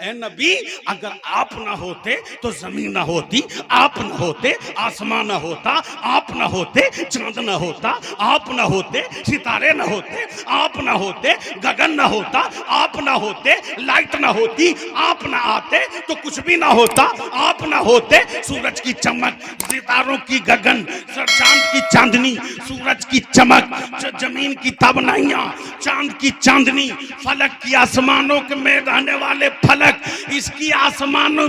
ए नबी, अगर आप ना होते तो जमीन ना होती, आप ना होते आसमान ना होता, आप ना होते चांद ना होता, आप ना होते सितारे ना होते, आप ना होते गगन ना होता, आप ना होते लाइट ना होती, आप ना आते तो कुछ भी ना होता, आप ना होते सूरज की चमक, सितारों की गगन, चांद की चांदनी, सूरज की चमक, जमीन की तबनाइयां, चांद की चांदनी, फलक की आसमानों के में रहने वाले फलक, इसकी आसमानों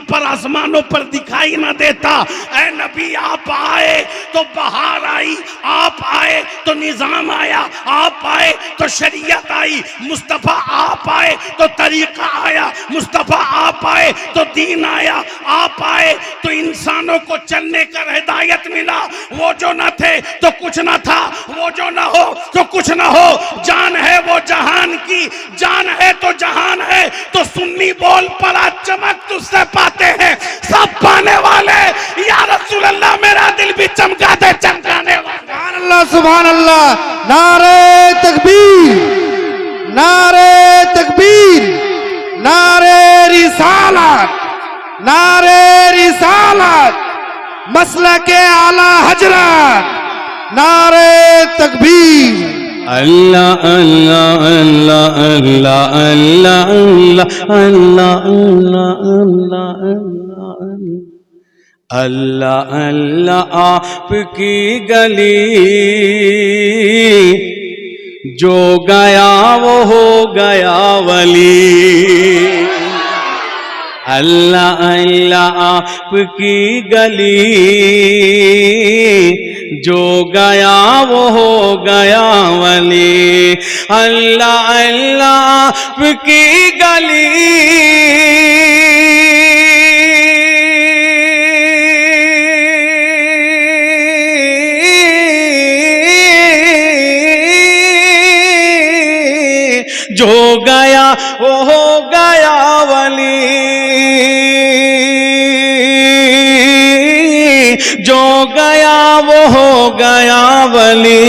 पर दिखाई ना देता। ऐ नबी, आप आए तो बहार आई, आप आए तो निजाम आया, आप आए तो शरीयत आई, मुस्तफा आप आए तो तरीका आया, मुस्तफा आप आए तो दीन आया, आप आए तो इंसानों को चलने का हिदायत मिला। वो जो न थे तो कुछ न था, वो जो न हो तो कुछ न हो, जान है वो जहान की, जान है तो जहान है, तो सुन्नी बोल पड़ा चमक तुझसे पाते हैं सब पाने वाले, या रसूल अल्लाह मेरा दिल भी चमका दे चमकाने वाले। सुभान अल्लाह, सुभान अल्लाह। नारे तकबीर, नारे तकबीर, नारे रिसालत, नारे रिसालत, मसलके आला हजरत, नारे तकबीर। अल्लाह अल्लाह अल्लाह अल्लाह अल्लाह अल्लाह अल्लाह अल्लाह अल्लाह अल्लाह, आपकी गली जो गया वो हो गया वली। अल्लाह अल्लाह, आपकी गली जो गया वो हो गया वली। अल्लाह अल्लाह, आपकी गली जो गया वो हो गया वली, जो गया वो हो गया वली।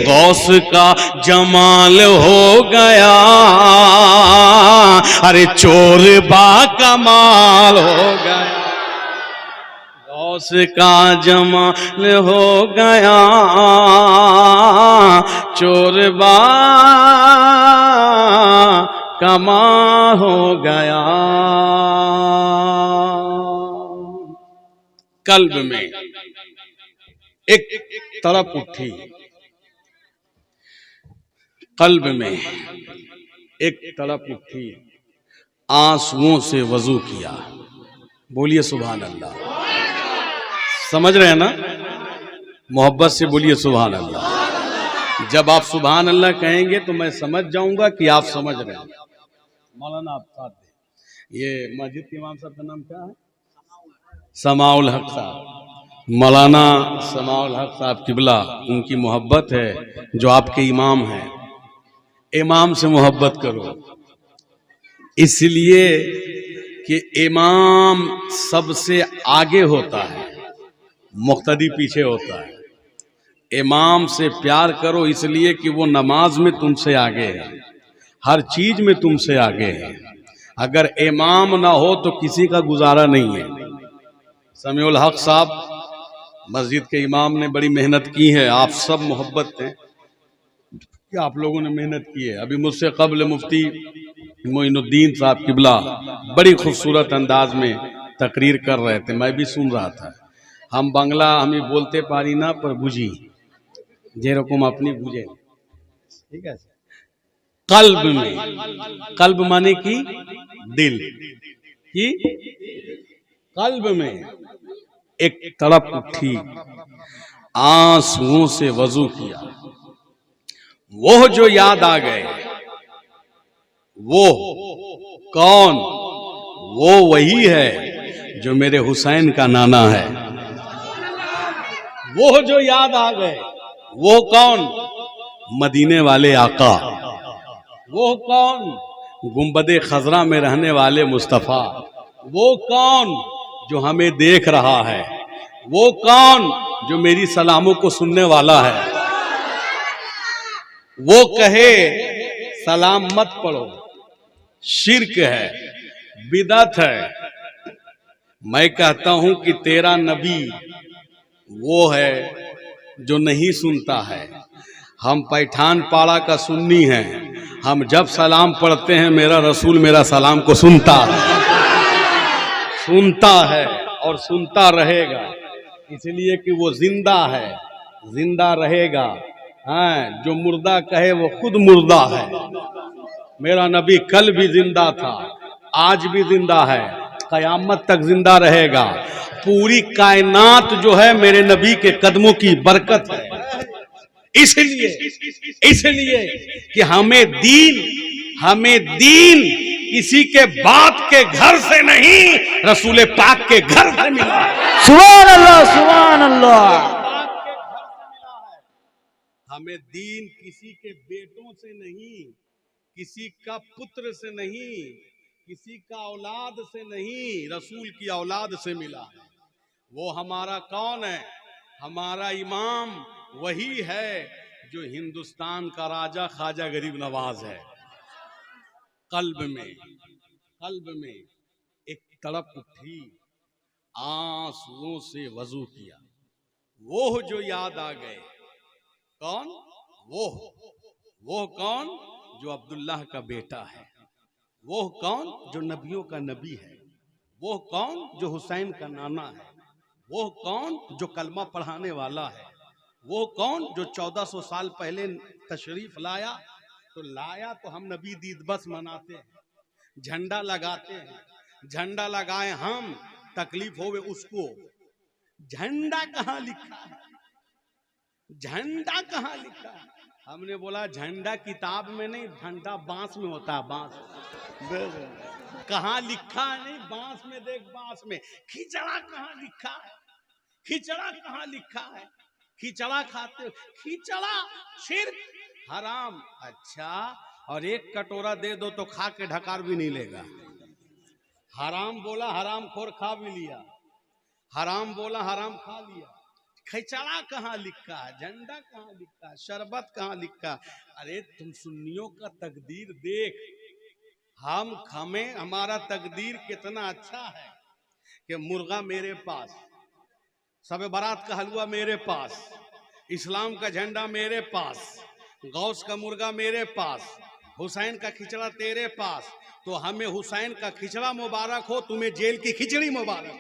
गौस का जमाल हो गया, अरे चोर बा कमाल हो गया। गौस का जमाल हो गया, चोर बा कमाल हो गया। कल्ब में एक तड़प उठी, कल्ब में एक तड़प उठी, आंसुओं से वजू किया। बोलिए सुभान अल्लाह। समझ रहे हैं ना? मोहब्बत से बोलिए सुभान अल्लाह। जब आप सुभान अल्लाह कहेंगे तो मैं समझ जाऊंगा कि आप समझ रहे हैं। मौलाना आप साथ दें। ये मस्जिद के इमाम साहब का नाम क्या है? समाउल हक साहब। मौलाना समाउल हक साहब किबला, उनकी मोहब्बत है जो आपके इमाम हैं। इमाम से मोहब्बत करो, इसलिए कि इमाम सबसे आगे होता है, मुक्तदी पीछे होता है। इमाम से प्यार करो इसलिए कि वो नमाज में तुमसे आगे है, हर चीज में तुमसे आगे है। अगर इमाम ना हो तो किसी का गुजारा नहीं है। समीउल हक साहब मस्जिद के इमाम ने बड़ी मेहनत की है, आप सब मोहब्बत हैं कि आप लोगों ने मेहनत की है। अभी मुझसे कबल मुफ्ती मोइनुद्दीन साहब किबला बड़ी खूबसूरत अंदाज में तकरीर कर रहे थे, मैं भी सुन रहा था। हम बांग्ला हमें बोलते पारी ना पर बुझी जे रकम अपनी बुझे, ठीक है। कल्ब में, कल्ब माने की दिल की, कल्ब में एक तड़प उठी, आंसुओं से वजू किया। वो जो याद आ गए, वो कौन? वो वही है जो मेरे हुसैन का नाना है। वो जो याद आ गए, वो कौन? मदीने वाले आका। वो कौन? गुंबदे खजरा में रहने वाले मुस्तफा। वो कौन जो हमें देख रहा है? वो कौन जो मेरी सलामों को सुनने वाला है? वो कहे सलाम मत पढ़ो, शिर्क है, बिदअत है। मैं कहता हूं कि तेरा नबी वो है जो नहीं सुनता है। हम पैठान पाड़ा का सुन्नी हैं, हम जब सलाम पढ़ते हैं मेरा रसूल मेरा सलाम को सुनता है और सुनता रहेगा, इसलिए कि वो जिंदा है, जिंदा रहेगा। हाँ, जो मुर्दा कहे वो खुद मुर्दा है। मेरा नबी कल भी जिंदा था, आज भी जिंदा है, कयामत तक जिंदा रहेगा। पूरी कायनात जो है मेरे नबी के कदमों की बरकत है। इसलिए कि हमें दीन किसी के बाप के घर से नहीं, रसूल पाक के घर से मिला। सुभान अल्लाह, सुभान अल्लाह। हमें दीन किसी के बेटों से नहीं, किसी का पुत्र से नहीं, किसी का औलाद से नहीं, रसूल की औलाद से मिला है। वो हमारा कौन है? हमारा इमाम वही है जो हिंदुस्तान का राजा ख्वाजा गरीब नवाज है। कल्ब में एक तड़प उठी, आंसुओं से वजू किया, वो जो याद आ गए। कौन? वो कौन जो अब्दुल्लाह का बेटा है, वो कौन जो नबियों का नबी है, वो कौन जो हुसैन का नाना है, वो कौन जो कलमा पढ़ाने वाला है, वो कौन जो 1400 साल पहले तशरीफ लाया तो हम नबी दीद बस मनाते हैं, झंडा लगाते हैं, झंडा लगाए हम, तकलीफ होवे उसको। झंडा कहाँ लिखा है? झंडा कहाँ लिखा है? हमने बोला झंडा किताब में नहीं, झंडा बांस में होता है, बांस। कहाँ लिखा है? नहीं, बांस में देख, बांस में। खिचड़ा कहाँ लिखा है? खिचड़ा कहाँ लिखा है? खिचड़ा खाते हो? खिचड़ा शिर्क, हराम। अच्छा, और एक कटोरा दे दो तो खा के ढकार भी नहीं लेगा। हराम बोला, हराम खोर खा भी लिया, हराम बोला, हराम खा लिया। खिचड़ा कहाँ लिखा है? झंडा कहाँ लिखा है? शरबत कहाँ लिखा है? अरे तुम सुन्नियों का तकदीर देख, हमें हमारा तकदीर कितना अच्छा है कि मुर्गा मेरे पास, सबे बारात का हलवा मेरे पास, इस्लाम का झंडा मेरे पास, गौस का मुर्गा मेरे पास, हुसैन का खिचड़ा तेरे पास। तो हमें हुसैन का खिचड़ा मुबारक हो, तुम्हें जेल की खिचड़ी मुबारक हो।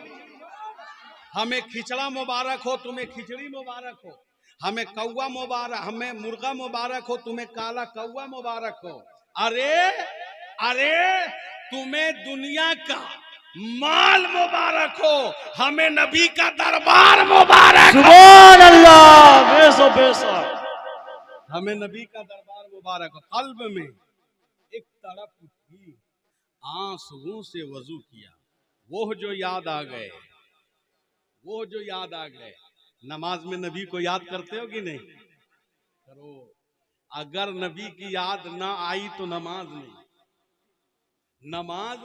हमें खिचड़ा मुबारक हो, तुम्हें खिचड़ी मुबारक हो। हमें कौवा मुबारक, हमें मुर्गा मुबारक हो, तुम्हें काला कौवा मुबारक हो। अरे तुम्हें दुनिया का माल मुबारक हो, हमें नबी का दरबार मुबारक। सुभान अल्लाह, बेशक बेशक। हमें नबी का दरबार मुबारक हो। कल्ब में एक तड़प उठी, आंसुओं से वजू किया, वो जो याद आ गए, वो जो याद आ गए। नमाज में नबी को याद करते हो कि नहीं? करो। अगर नबी की याद ना आई तो नमाज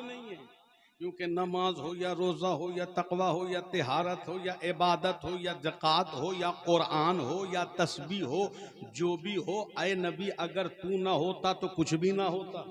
नहीं है। क्योंकि नमाज हो या रोजा हो या तकवा हो या तिहारत हो या इबादत हो या ज़कात हो या कुरान हो या तस्बीह हो, जो भी हो, ऐ नबी अगर तू ना होता तो कुछ भी ना होता।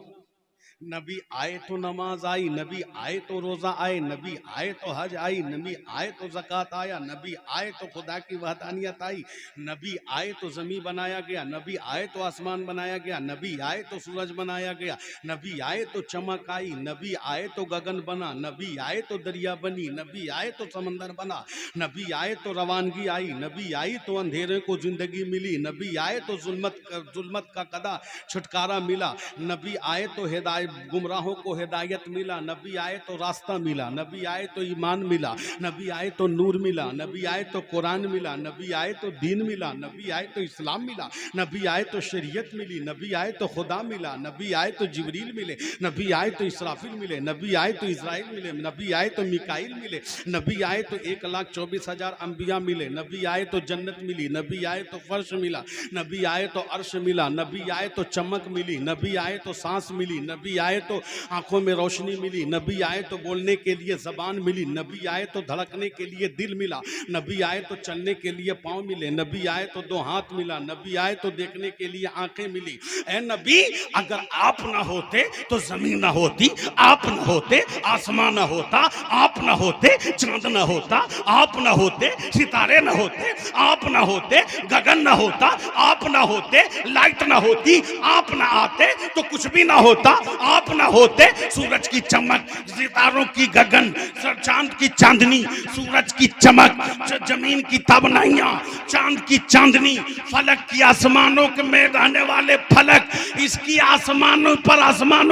नबी आए तो नमाज आई, नबी आए तो रोजा आए, नबी आए तो हज आई, नबी आए तो ज़कात आया, नबी आए तो खुदा की वहदानियत आई, नबी आए तो ज़मीन बनाया गया, नबी आए तो आसमान बनाया गया, नबी आए तो सूरज बनाया गया, नबी आए तो चमक आई, नबी आए तो गगन बना, नबी आए तो दरिया बनी, नबी आए तो समंदर बना, नबी आए तो रवानगी आई, नबी आई तो अंधेरे को जिंदगी मिली, नबी आए तो जुल्मत का कदा छुटकारा मिला, नबी आए तो हिदायत, गुमराहों को हिदायत मिला, नबी आए तो रास्ता मिला, नबी आए तो ईमान मिला, नबी आए तो नूर मिला, नबी आए तो कुरान मिला, नबी आए तो दीन मिला, नबी आए तो इस्लाम मिला, नबी आए तो शरीयत मिली, नबी आए तो खुदा मिला, नबी आए तो जिब्रील मिले, नबी आए तो इसराफिल मिले, नबी आए तो इज़राइल मिले, नबी आए तो मिकाइल मिले, नबी आए तो 1,24,000 अंबिया मिले, नबी आए तो जन्नत मिली, नबी आए तो फर्श मिला, नबी आए तो अर्श मिला, नबी आए तो चमक मिली, नबी आए तो सांस मिली, नबी नबी आए तो आंखों में रोशनी मिली, नबी आए तो बोलने के लिए जबान मिली, नबी आए तो धड़कने के लिए दिल मिला, नबी आए तो चलने के लिए पाँव मिले, नबी आए तो 2 हाथ मिला, नबी आए तो देखने के लिए आंखें मिली। ए नबी, अगर आप ना होते तो जमीन ना होती, आप ना होते आसमान ना होता, आप ना होते चांद ना होता, आप ना होते सितारे ना होते, आप ना होते गगन ना होता, आप ना होते लाइट ना होती, आप ना आते तो कुछ भी ना होता, आप ना होते सूरज की चमक, सितारों की गगन, चांद की चांदनी, सूरज की चमक, जमीन की तबनाइयां, चांद की चांदनी, फलक की आसमानों में रहने वाले फलक, इसकी आसमानों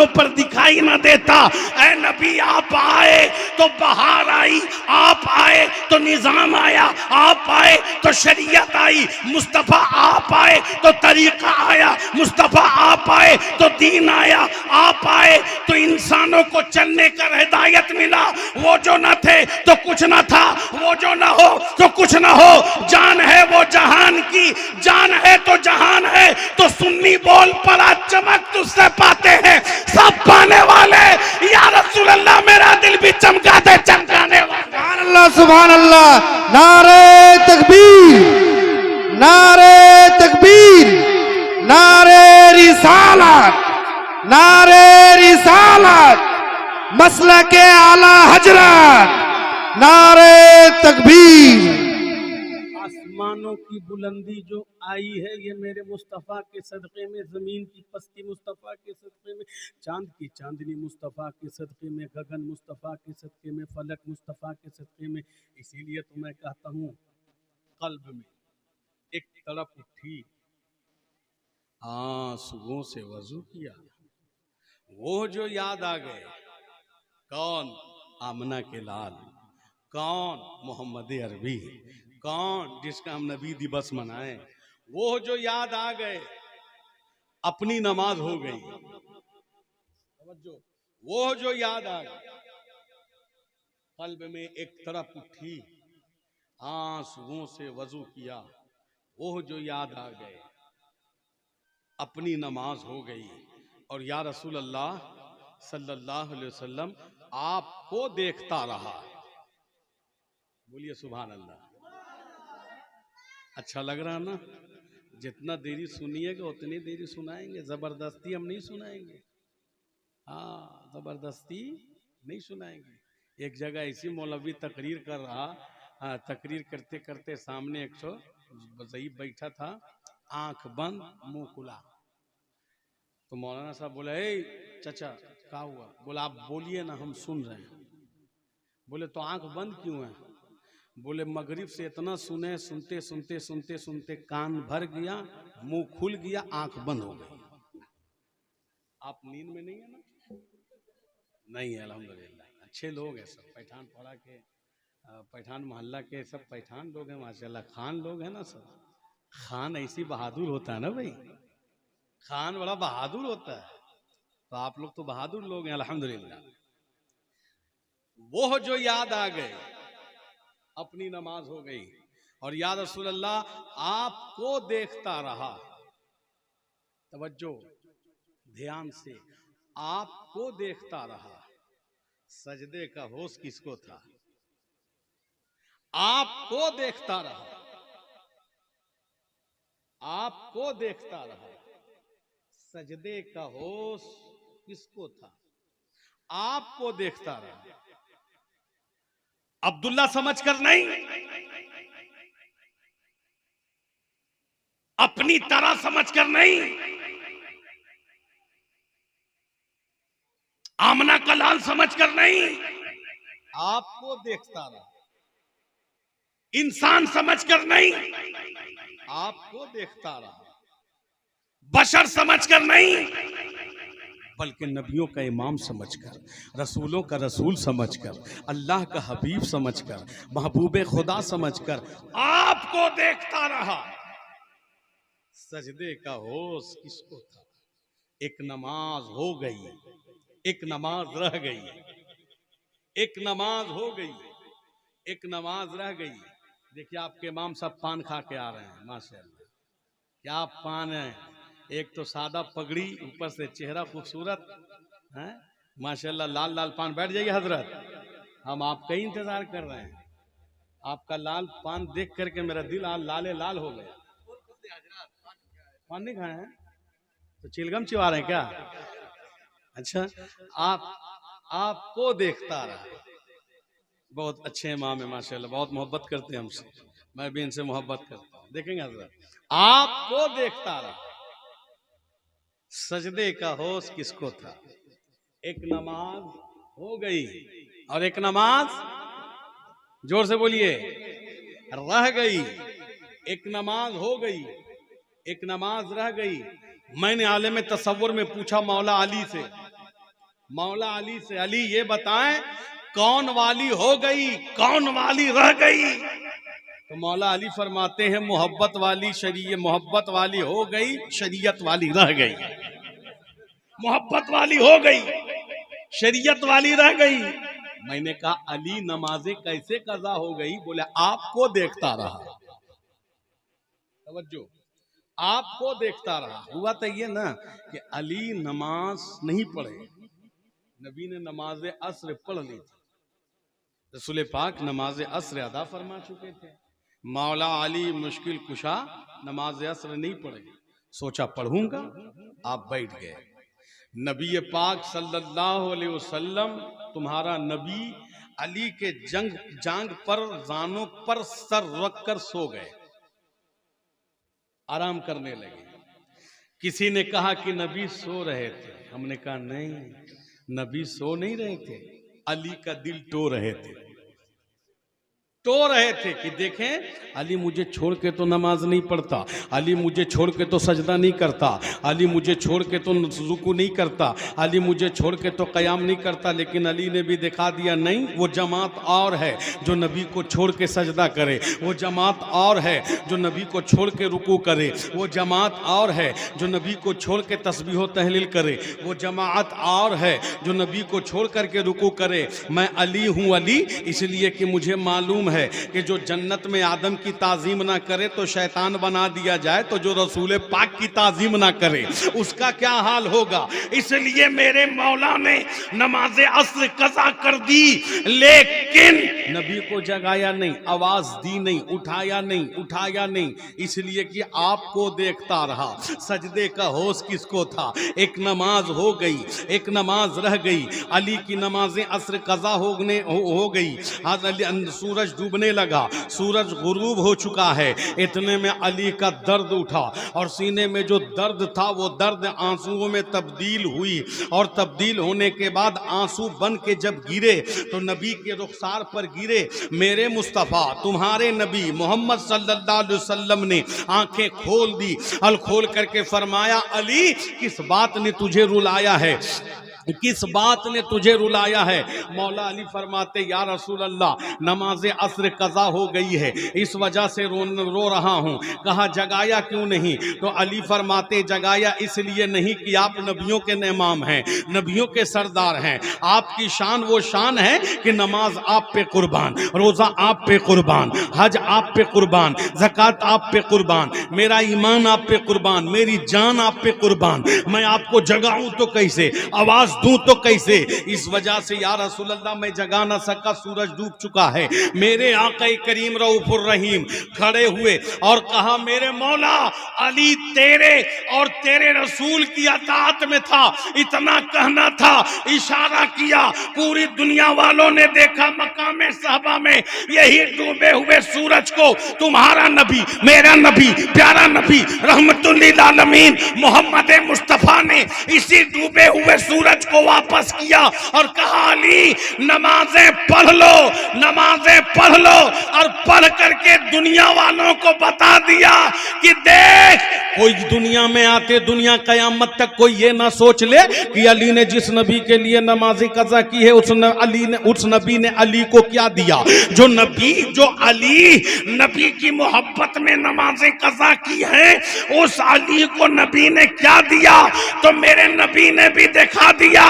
पर दिखाई ना देता। ऐ नबी, आप आए तो बहार आई, आप आए तो निजाम आया, आप आए तो शरीयत आई, मुस्तफा आप आए तो तरीका आया, मुस्तफा आप आए तो दीन आया, आप आए तो इंसानों को चलने का हिदायत मिला। वो जो न थे तो कुछ न था, वो जो न हो तो कुछ न हो, जान है वो जहान की, जान है तो जहान है, तो सुन्नी बोल पड़ा चमक तुझसे पाते हैं सब पाने वाले, या रसूल अल्लाह मेरा दिल भी चमका दे चमकाने वाले। सुभान अल्लाह, सुभान अल्लाह। नारे तकबीर, नारे तकबीर, नारे रिसालत, नारे रिसालत, मसलके आला हजरत, नारे तकबीर। आसमानों की बुलंदी जो आई है ये मेरे मुस्तफ़ा के सदक़े में, ज़मीन की पस्ती मुस्तफ़ा के सदक़े में, चांद की चांदनी मुस्तफ़ा के सदक़े में, गगन मुस्तफ़ा के सदक़े में, फलक मुस्तफ़ा के सदक़े में। इसीलिए तो मैं कहता हूँ, क़ल्ब में एक तड़प उठी, आंसुओं से वज़ू किया, वो जो याद आ गए। कौन? आमना के लाल। कौन? मोहम्मद अरबी। कौन? जिसका हम नबी दिवस मनाएं, वो जो याद आ गए। अपनी नमाज हो गई, वो जो याद आ गए। क़ल्ब में एक तरफ उठी, आंसुओं से वज़ू किया, वो जो याद आ गए। अपनी नमाज हो गई। और या रसूल अल्लाह सल्लल्लाहु अलैहि वसल्लम आपको देखता रहा। बोलिए सुभान अल्लाह। अच्छा लग रहा ना? जितना देरी सुनिएगा उतनी देरी सुनाएंगे, जबरदस्ती हम नहीं सुनाएंगे। हाँ, जबरदस्ती नहीं सुनाएंगे। एक जगह ऐसी मौलवी तकरीर कर रहा, तकरीर करते करते सामने एक ज़ईफ बैठा था, आंख बंद मुंह खुला। तो मौलाना साहब बोला, ए चाचा क्या हुआ? बोला आप बोलिए ना, हम सुन रहे हैं। बोले तो आंख बंद क्यों है? बोले मगरिब से इतना सुने, सुनते सुनते सुनते सुनते कान भर गया, मुंह खुल गया, आंख बंद हो गई। आप नींद में नहीं है ना? नहीं है, अल्हम्दुलिल्लाह। अच्छे लोग हैं सब, पैठान पड़ा के, पैठान मोहल्ला के सब पैठान लोग हैं माशाल्लाह, खान लोग हैं ना सब। खान ऐसी बहादुर होता है ना भाई, खान बड़ा बहादुर होता है। तो आप लोग तो बहादुर लोग हैं अल्हम्दुलिल्लाह। वो जो याद आ गए, अपनी नमाज हो गई। और या रसूल अल्लाह आपको देखता रहा। तवज्जो ध्यान से, आपको देखता रहा। सजदे का होश किसको था? आपको देखता रहा, आपको देखता रहा। सजदे का होश किसको था? आपको देखता रहा। अब्दुल्ला समझ कर नहीं, अपनी तरह समझ कर नहीं, आमना का लाल समझ कर नहीं, आपको देखता रहा। इंसान समझ कर नहीं, आपको देखता रहा। बशर समझ कर नहीं, बल्कि नबियों का इमाम समझकर, रसूलों का रसूल समझकर, अल्लाह का हबीब समझकर, महबूब खुदा समझकर आपको देखता रहा। सजदे का होश किसको था? एक नमाज हो गई, एक नमाज रह गई, एक नमाज हो गई, एक नमाज रह गई। देखिए आपके इमाम साहब पान खा के आ रहे हैं, माशाअल्लाह। क्या पान है! एक तो सादा पगड़ी, ऊपर से चेहरा खूबसूरत, हैं? माशाल्लाह, लाल लाल पान। बैठ जाइए हजरत, हम आपका ही इंतजार कर रहे हैं। आपका लाल पान देख करके मेरा दिल आज लाले लाल हो गया। पान नहीं खाए हैं तो चिलगम चिवा रहे हैं क्या? अच्छा, आपको देखता रहा। बहुत अच्छे इमाम है माशाल्लाह, बहुत मोहब्बत करते हैं हमसे, मैं भी इनसे मोहब्बत करता हूँ। देखेंगे हजरत, आपको देखता रहा। सजदे का होश किसको था? एक नमाज हो गई और एक नमाज, जोर से बोलिए, रह गई। एक नमाज हो गई, एक नमाज रह गई। मैंने आलम तसव्वुर में पूछा मौला अली से, मौला अली से, अली ये बताएं कौन वाली हो गई, कौन वाली रह गई? तो मौला अली फरमाते हैं मोहब्बत वाली मोहब्बत वाली हो गई, शरीयत वाली रह गई। मोहब्बत वाली हो गई, शरीयत वाली रह गई। मैंने कहा अली नमाजें कैसे कज़ा हो गई? बोले आपको देखता रहा। तवज्जो, आपको देखता रहा। हुआ तो ये ना कि अली नमाज नहीं पढ़े, नबी ने नमाज अस्र पढ़ ली थी। रसूल पाक नमाज अस्र अदा फरमा चुके थे। मौला अली मुश्किल कुशा नमाज अस्र नहीं पढ़े। सोचा पढ़ूंगा, आप बैठ गए। नबी पाक सल्लल्लाहु अलैहि वसल्लम, तुम्हारा नबी अली के जांग पर, जानों पर सर रख कर सो गए, आराम करने लगे। किसी ने कहा कि नबी सो रहे थे। हमने कहा नहीं, नबी सो नहीं रहे थे, अली का दिल टो रहे थे, टो रहे थे कि देखें अली मुझे छोड़ के तो नमाज नहीं पढ़ता, अली मुझे छोड़ के तो सजदा नहीं करता, अली मुझे छोड़ के तो रुकू नहीं करता, अली मुझे छोड़ के तो क़याम नहीं करता। लेकिन अली ने भी दिखा दिया नहीं, वो जमात और है जो नबी को छोड़ के सजदा करे, वो जमात और है जो नबी को छोड़ के रुकू करे, वो जमात और है जो नबी को छोड़ के तस्बीह तहलील करे, वो जमात और है जो नबी को छोड़ करके रुकू करे। मैं अली हूँ अली इसलिए कि मुझे मालूम है कि जो जन्नत में आदम की ताजीम ना करे तो शैतान बना दिया जाए, तो जो रसूल पाक की ताजीम ना करे उसका क्या हाल होगा। इसलिए मेरे मौला ने नमाज अस्र कज़ा कर दी, लेकिन नबी को जगाया नहीं, आवाज दी नहीं, उठाया नहीं, इसलिए कि आपको देखता रहा। सजदे का होश किसको था? एक नमाज हो गई, एक नमाज रह गई। अली की नमाजें अस्र कज़ा हो गई। सूरज डूबने लगा, सूरज गुरूब हो चुका है। इतने में अली का दर्द उठा और सीने में जो दर्द था वो दर्द आंसुओं में तब्दील हुई, और तब्दील होने के बाद आंसू बन के जब गिरे तो नबी के रुखसार पर गिरे। मेरे मुस्तफ़ा तुम्हारे नबी मोहम्मद सल्लल्लाहु अलैहि वसल्लम ने आंखें खोल दी और खोल करके फरमाया अली किस बात ने तुझे रुलाया है, किस बात ने तुझे रुलाया है? मौला अली फरमाते या रसूल अल्लाह नमाज अस्र कज़ा हो गई है, इस वजह से रो रहा हूँ। कहा जगाया क्यों नहीं? तो अली फरमाते जगाया इसलिए नहीं कि आप नबियों के इमाम हैं, नबियों के सरदार हैं, आपकी शान वो शान है कि नमाज आप पे कुर्बान, रोज़ा आप पे कुर्बान, हज आप पे कुर्बान, ज़कात आप पे कुर्बान, मेरा ईमान आप पे कुर्बान, मेरी जान आप पे कुर्बान। मैं आपको जगाऊं तो कैसे, आवाज दूं तो कैसे? इस वजह से या रसूल अल्लाह मैं जगा ना सका, सूरज डूब चुका है। मेरे आका करीम रऊफुर रहीम खड़े हुए और कहा मेरे मौला अली तेरे और तेरे रसूल की अताअत में था, इतना कहना था, इशारा किया। पूरी दुनिया वालों ने देखा मकाम सहबा में यही डूबे हुए सूरज को तुम्हारा नबी, मेरा नबी, प्यारा नबी रहमतुल लिल आलमीन मोहम्मद मुस्तफा ने इसी डूबे हुए सूरज को वापस किया और कहा अली नमाजें पढ़ लो, नमाजें पढ़ लो। और पढ़ करके दुनिया वालों को बता दिया कि देख कोई दुनिया में आते दुनिया कयामत तक कोई ये ना सोच ले कि अली ने जिस नबी के लिए नमाज कज़ा की है उस नबी ने अली को क्या दिया। जो अली नबी की मोहब्बत में नमाजें कज़ा की है उस अली को नबी ने क्या दिया? तो मेरे नबी ने भी दिखा दिया,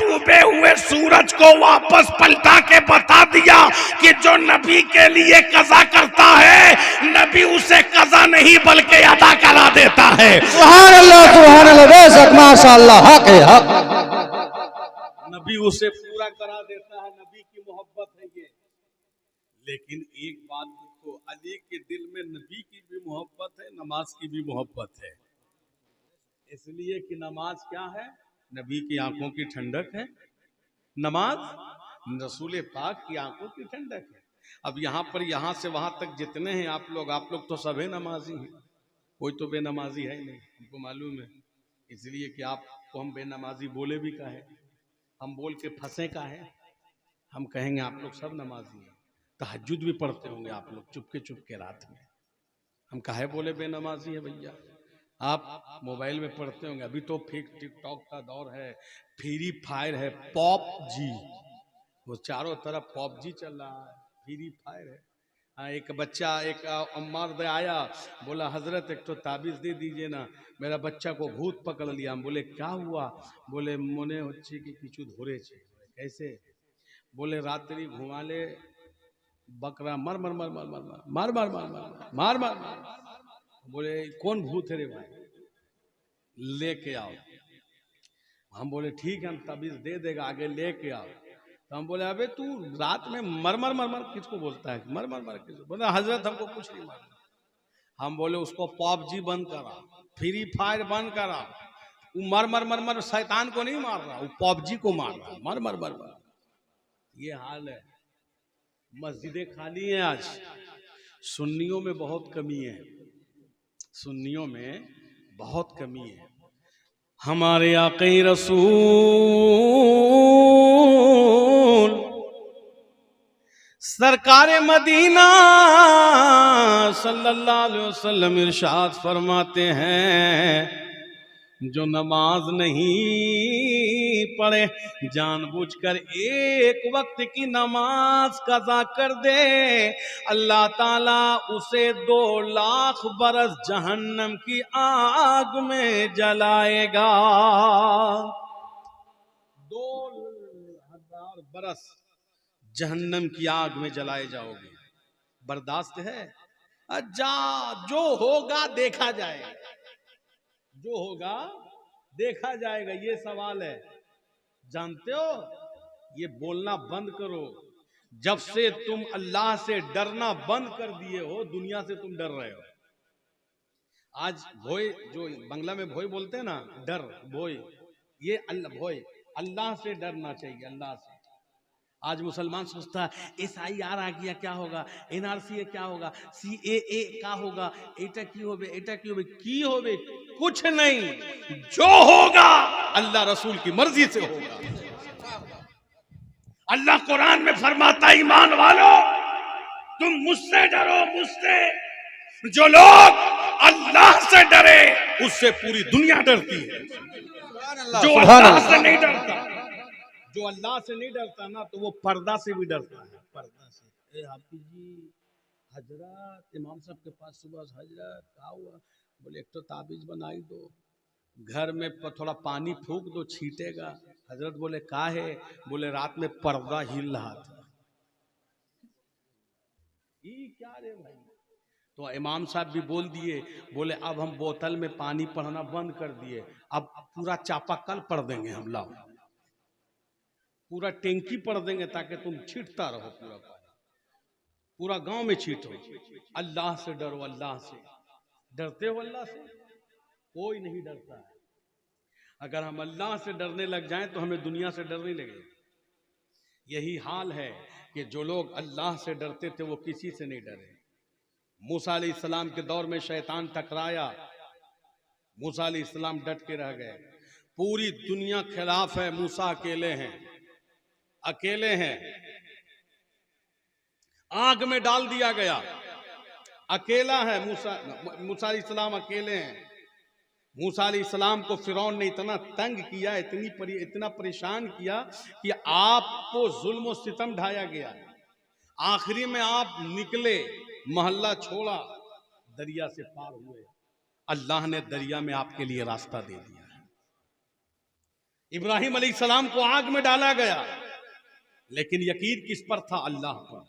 डूबे हुए सूरज को वापस पलटा के बता दिया कि जो नबी के लिए कज़ा करता है नबी उसे कज़ा नहीं बल्कि अदा करा देता है। सुभान अल्लाह, बेशक माशाअल्लाह, हक है हक। नबी उसे पूरा करा देता है, नबी की मोहब्बत है ये। लेकिन एक बात देखो, अली के दिल में नबी की भी मोहब्बत है, नमाज की भी मोहब्बत है। इसलिए कि नमाज क्या है? नबी की आंखों की ठंडक है। नमाज रसूल पाक की आंखों की ठंडक है। अब यहाँ पर यहाँ से वहां तक जितने हैं आप लोग तो सभी नमाजी हैं, कोई तो बेनमाजी है ही नहीं, हमको मालूम है। इसलिए कि आपको हम बेनमाजी बोले भी का है, हम बोल के फंसे का है, हम कहेंगे आप लोग सब नमाजी हैं। तहज्जुद भी पढ़ते होंगे आप लोग चुपके रात में, हम काहे बोले बेनमाजी है भैया? आप मोबाइल में पढ़ते होंगे, अभी तो फेक टिकटॉक का दौर है, फ्री फायर है, पॉप जी, वो चारों तरफ पॉप जी चल रहा है, फ्री फायर है। एक बच्चा एक मर्द आया, बोला हजरत एक तो ताबीज दे दीजिए ना, मेरा बच्चा को भूत पकड़ लिया। हम बोले क्या हुआ? बोले मने होच्छे कि किचु धोरे छे। कैसे? बोले रात्रि घुमाले बकरा मर मर मर मर मर मर मर मर मर मर मर मर। बोले कौन भूत है रे भाई, लेके आओ। हम बोले ठीक है, हम ताबीज दे देगा, आगे लेके आओ। तो हम बोले अबे तू रात में मर मर मर मर किसको बोलता है, मर मर मर किसको? बोले हजरत हमको कुछ नहीं मालूम। हम बोले उसको पबजी बंद करा, फ्री फायर बंद करा, वो मर मर मर मर शैतान को नहीं मार रहा, वो पबजी को मार रहा, मर मर मर मर। ये हाल है। मस्जिदें खाली हैं आज, सुन्नियों में बहुत कमी है, सुन्नियों में बहुत कमी है। हमारे आक़ा रसूल सरकारे मदीना सल्लल्लाहु अलैहि वसल्लम इरशाद फरमाते हैं, जो नमाज नहीं पढ़े, जानबूझकर एक वक्त की नमाज कज़ा कर दे, अल्लाह ताला उसे 2 लाख बरस जहन्नम की आग में जलाएगा। 2000 बरस जहन्नम की आग में जलाए जाओगे। बर्दाश्त है? जा, जो होगा देखा जाएगा, जो होगा देखा जाएगा। ये सवाल है, जानते हो? ये बोलना बंद करो। जब से तुम अल्लाह से डरना बंद कर दिए हो, दुनिया से तुम डर रहे हो। आज भोय, जो बंगला में भोय बोलते हैं ना, डर भोय, ये अल्लाह भोय, अल्लाह से डरना चाहिए, अल्लाह से। आज मुसलमान सोचता है SIR आ गया क्या होगा, NRC क्या होगा, CAA क्या होगा, एटा की होबे, एटा की होबे, की होबे, कुछ नहीं, जो होगा अल्लाह रसूल की मर्जी से होगा। अल्लाह कुरान में फरमाता, ईमान वालों तुम मुझसे डरो, मुझसे। जो लोग अल्लाह से डरे उससे पूरी दुनिया डरती है। जो अल्लाह से नहीं डरता, जो अल्लाह से नहीं डरता ना, तो वो पर्दा से भी डरता है, पर्दा से। ए हाफिज जी, हजरत इमाम साहब के पास सुबह हजरत क्या हुआ? बोले एक तो ताबीज बनाई दो, घर में थोड़ा पानी फूंक दो, छीटेगा। हजरत बोले का है? बोले रात में पर्दा हिल रहा था। ये क्या रे भाई? तो इमाम साहब भी बोल दिए, बोले अब हम बोतल में पानी पढ़ना बंद कर दिए, अब पूरा चापाकल पढ़ देंगे हम, लाओ पूरा टैंकी पढ़ देंगे ताकि तुम छीटता रहो, पूरा पानी पूरा गांव में छीटो। अल्लाह से डरो, अल्लाह से। डरते हो अल्लाह से? कोई नहीं डरता है। अगर हम अल्लाह से डरने लग जाएं तो हमें दुनिया से डर नहीं लगेगा। यही हाल है कि जो लोग अल्लाह से डरते थे वो किसी से नहीं डरे। मूसा अलैहिस्सलाम के दौर में शैतान टकराया, मूसा अलैहिस्सलाम डट के रह गए। पूरी दुनिया खिलाफ है, मूसा अकेले हैं, अकेले हैं। आग में डाल दिया गया, अकेला है मूसा अलैहिस्सलाम अकेले हैं। मूसा अलैहिस्सलाम को फिरौन ने इतना तंग किया, इतना परेशान किया कि आपको जुल्म और सितम ढाया गया। आखिरी में आप निकले, मोहल्ला छोड़ा, दरिया से पार हुए। अल्लाह ने दरिया में आपके लिए रास्ता दे दिया। इब्राहिम अलैहिस्सलाम को आग में डाला गया, लेकिन यकीन किस पर था? अल्लाह पर,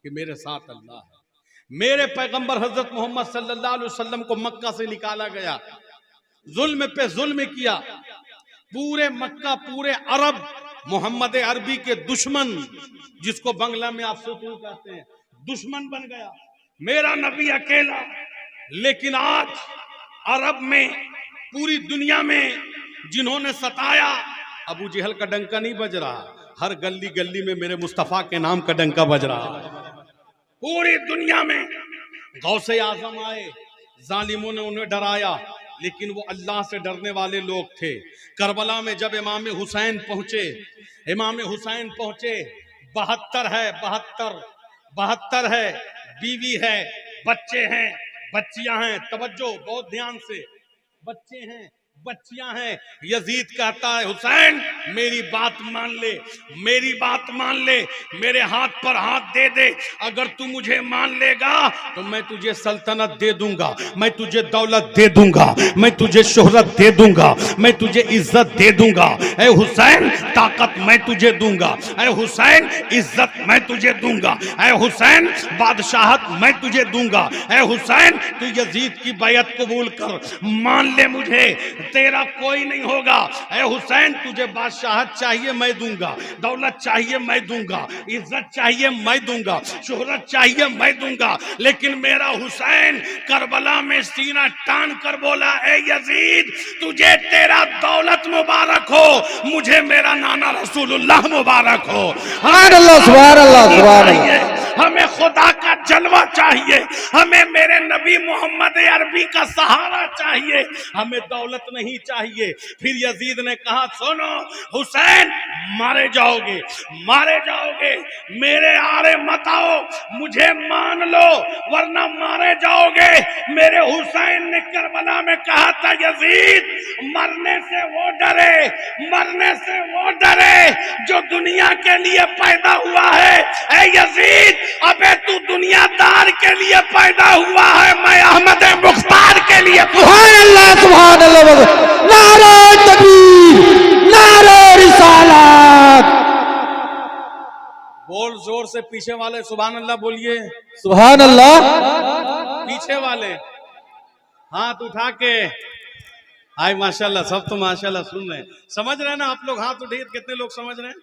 कि मेरे साथ अल्लाह है। मेरे पैगंबर हजरत मोहम्मद सल्लल्लाहु अलैहि वसल्लम को मक्का से निकाला गया, जुल्म पे जुल्म किया। पूरे मक्का, पूरे अरब मोहम्मद अरबी के दुश्मन, जिसको बंगला में आप शत्रु कहते हैं, दुश्मन बन गया। मेरा नबी अकेला, लेकिन आज अरब में, पूरी दुनिया में जिन्होंने सताया, अबू जहल का डंका नहीं बज रहा, हर गली गली में मेरे मुस्तफा के नाम का डंका बज रहा है। पूरी दुनिया में गौसे आजम आए, जालिमों ने उन्हें डराया, लेकिन वो अल्लाह से डरने वाले लोग थे। करबला में जब इमाम हुसैन पहुंचे, इमाम हुसैन पहुंचे, 72 है, 72 है, बीवी है, बच्चे हैं, बच्चियां हैं, तवज्जो बहुत ध्यान से, बच्चे हैं, बच्चियां हैं। यजीद कहता है हुसैन मेरी बात मान ले, मेरी बात मान ले, मेरे हाथ पर हाथ दे दे, अगर तू मुझे मान लेगा तो मैं तुझे सल्तनत दे दूंगा, मैं तुझे दौलत दे दूंगा, मैं तुझे शोहरत दे दूंगा, मैं तुझे इज्जत दे दूंगा। ए हुसैन ताकत मैं तुझे दूंगा, ए हुसैन इज्जत मैं तुझे दूंगा, ए हुसैन बादशाहत मैं तुझे दूंगा, ए हुसैन तू यजीद की बैयत कबूल कर, मान ले मुझे, तेरा कोई नहीं होगा। ए हुसैन तुझे बादशाहत चाहिए मैं दूंगा, दौलत चाहिए मैं दूंगा, इज्जत चाहिए मैं दूंगा, शोहरत चाहिए मैं दूंगा, लेकिन मेरा हुसैन करबला में सीना तान कर बोला, ए यजीद तुझे तेरा दौलत मुबारक हो, मुझे मेरा नाना रसूलुल्लाह मुबारक हो। सुभान अल्लाह, सुभान अल्लाह, सुभान अल्लाह। हमें खुदा का जलवा चाहिए, हमें मेरे नबी मोहम्मद अरबी का सहारा चाहिए, हमें दौलत नहीं चाहिए। फिर यजीद ने कहा सुनो हुसैन मारे जाओगे, मारे जाओगे, मेरे आड़े मत आओ, मुझे मान लो वरना मारे जाओगे। मेरे हुसैन ने करबला में कहा था यजीद मरने से वो डरे, मरने से वो डरे जो दुनिया के लिए पैदा हुआ है। ए यजीद अबे तू दुनियादार के लिए पैदा हुआ है, मैं अहमद मुख्तार के लिए। सुभान अल्लाह, सुभान अल्लाह। नारे तकबीर, नारे रिसालत। बोल जोर से, पीछे वाले सुभान अल्लाह बोलिए। सुभान अल्लाह। पीछे वाले हाथ उठा के, हाय माशाल्लाह, सब तो माशाल्लाह सुन रहे हैं, समझ रहे हैं ना आप लोग? हाथ उठिए, कितने लोग समझ रहे हैं?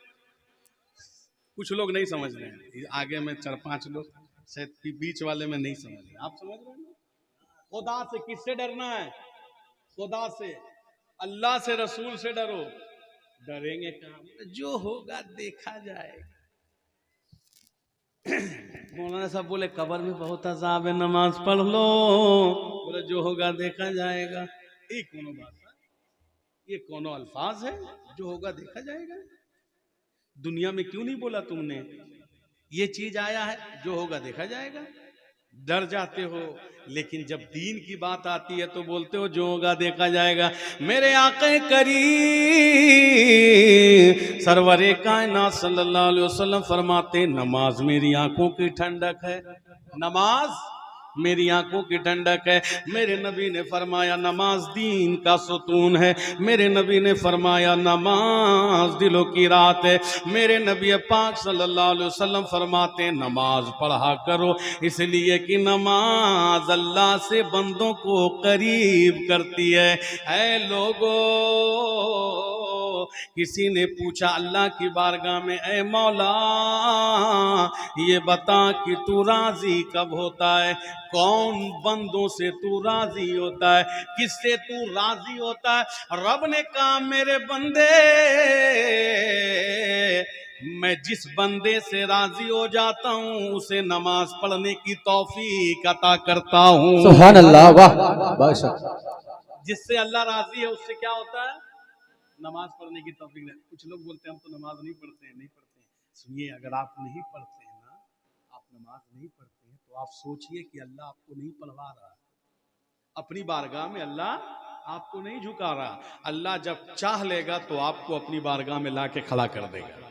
कुछ लोग नहीं समझ रहे हैं, आगे में 4-5 लोग, शायद बीच वाले में नहीं समझ रहे। आप समझ रहे हैं? खुदा से किससे डरना है? खुदा से, अल्लाह से, रसूल से डरो। डरेंगे कहाँ? जो होगा देखा जाएगा। मौलाना साहब बोले कब्र में बहुत अजाब है, नमाज पढ़ लो। बोले जो होगा देखा जाएगा। ये कोनो बात है? ये कोनो अल्फाज है? जो होगा देखा जाएगा। दुनिया में क्यों नहीं बोला तुमने? ये चीज आया है, जो होगा देखा जाएगा। डर जाते हो, लेकिन जब दीन की बात आती है तो बोलते हो जो होगा देखा जाएगा। मेरे आक़े करीम सरवरे कायनात सल्लल्लाहु अलैहि वसल्लम फरमाते नमाज मेरी आंखों की ठंडक है, नमाज मेरी आंखों की ठंडक है। मेरे नबी ने फरमाया नमाज दीन का सुतून है। मेरे नबी ने फरमाया नमाज दिलों की रात है। मेरे नबी पाक सल्लल्लाहु अलैहि वसल्लम फरमाते नमाज पढ़ा करो, इसलिए कि नमाज अल्लाह से बंदों को करीब करती है। ऐ लोगों, किसी ने पूछा अल्लाह की बारगाह में, ऐ मौला ये बता कि तू राजी कब होता है? कौन बंदों से तू राजी होता है? किससे तू राजी होता है? रब ने कहा मेरे बंदे, मैं जिस बंदे से राजी हो जाता हूँ उसे नमाज पढ़ने की तौफीक अता करता हूँ। सुभान अल्लाह, वाह। जिससे अल्लाह राजी है उससे क्या होता है? नमाज पढ़ने की तौफीक। कुछ लोग बोलते हैं हम तो नमाज नहीं पढ़ते हैं, नहीं पढ़ते हैं। सुनिए, अगर आप नहीं पढ़ते हैं ना, आप नमाज नहीं पढ़ते हैं, तो आप सोचिए कि अल्लाह आपको नहीं पढ़वा रहा, अपनी बारगाह में अल्लाह आपको नहीं झुका रहा। अल्लाह जब चाह लेगा तो आपको अपनी बारगाह में ला के खड़ा कर देगा।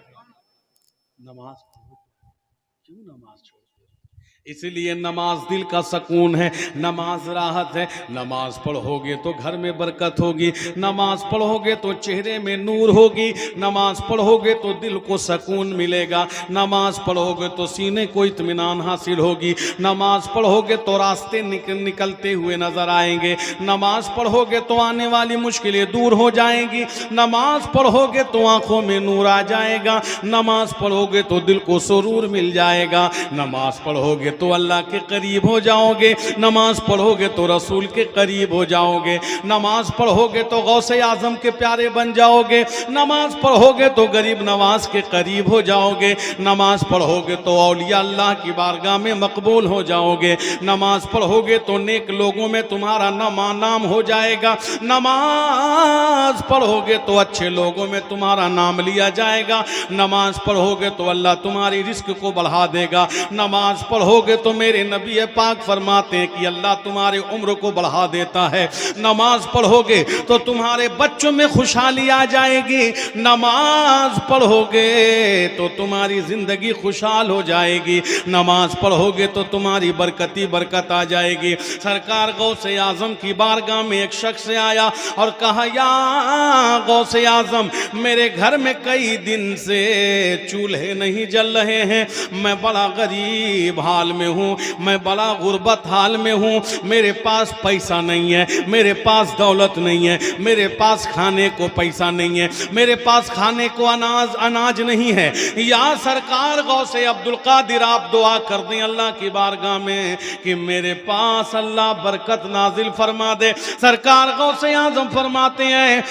नमाज पढ़ो, क्यों नमाज छोड़ते? इसलिए नमाज दिल का सुकून है, नमाज राहत है। नमाज पढ़ोगे तो घर में बरकत होगी, नमाज पढ़ोगे तो चेहरे में नूर होगी, नमाज पढ़ोगे तो दिल को सुकून मिलेगा, नमाज पढ़ोगे तो सीने को इत्मीनान हासिल होगी, नमाज पढ़ोगे तो रास्ते निकलते हुए नजर आएंगे, नमाज पढ़ोगे तो आने वाली मुश्किलें दूर हो जाएंगी, नमाज पढ़ोगे तो आंखों में नूर आ जाएगा, नमाज पढ़ोगे तो दिल को सुरूर मिल जाएगा, नमाज पढ़ोगे तो अल्लाह के करीब हो जाओगे, नमाज पढ़ोगे तो रसूल के करीब हो जाओगे, नमाज पढ़ोगे तो गौसे आजम के प्यारे बन जाओगे, नमाज पढ़ोगे तो गरीब नवाज के करीब हो जाओगे, नमाज पढ़ोगे तो औलिया अल्लाह की बारगाह में मकबूल हो जाओगे, नमाज पढ़ोगे तो नेक लोगों में तुम्हारा नाम हो जाएगा, नमाज पढ़ोगे तो अच्छे लोगों में तुम्हारा नाम लिया जाएगा, नमाज पढ़ोगे तो अल्लाह तुम्हारी रिस्क को बढ़ा देगा, नमाज पढ़ोगे तो मेरे नबी पाक फरमाते हैं कि अल्लाह तुम्हारे उम्र को बढ़ा देता है, नमाज पढ़ोगे तो तुम्हारे बच्चों में खुशहाली आ जाएगी, नमाज पढ़ोगे तो तुम्हारी जिंदगी खुशहाल हो जाएगी, नमाज पढ़ोगे तो तुम्हारी बरकती बरकत आ जाएगी। सरकार गौसे आजम की बारगाह में एक शख्स आया और कहा, या गौसे आजम, मेरे घर में कई दिन से चूल्हे नहीं जल रहे हैं, मैं बड़ा गरीब हाल में हूँ, मैं बड़ा गुर्बत हाल में हूँ, मेरे पास पैसा नहीं है, मेरे पास दौलत नहीं है, मेरे पास खाने को पैसा नहीं है, मेरे पास खाने को अनाज नहीं है। या सरकार गौसे अब्दुल कादिर, आप दुआ कर दें अल्लाह की बारगाह में कि मेरे पास अल्लाह बरकत नाजिल फरमा दे। सरकार गौसे आजम फरमाते हैं,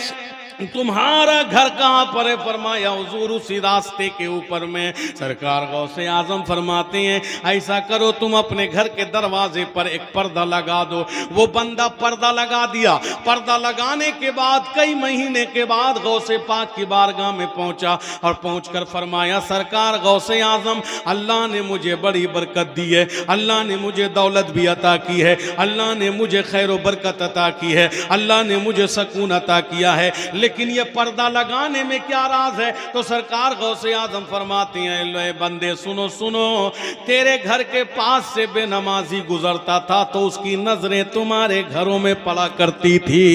तुम्हारा घर कहाँ पर है? फरमाया हुजूर उसी रास्ते के ऊपर में। सरकार गौसे आजम फरमाते हैं, ऐसा करो तुम अपने घर के दरवाजे पर एक पर्दा लगा दो। वो बंदा पर्दा लगा दिया। पर्दा लगाने के बाद कई महीने के बाद गौसे पाक की बारगाह में पहुंचा और पहुंचकर फरमाया, सरकार गौसे आजम, अल्लाह ने मुझे बड़ी बरकत दी है, अल्लाह ने मुझे दौलत भी अता की है, अल्लाह ने मुझे खैर बरकत अता की है, अल्लाह ने मुझे सुकून अता किया है, लेकिन ये पर्दा लगाने में क्या राज है? तो सरकार गौसे आजम फरमाती हैं, लो बंदे सुनो सुनो, तेरे घर के पास से बेनमाजी गुजरता था तो उसकी नजरें तुम्हारे घरों में पड़ा करती थी।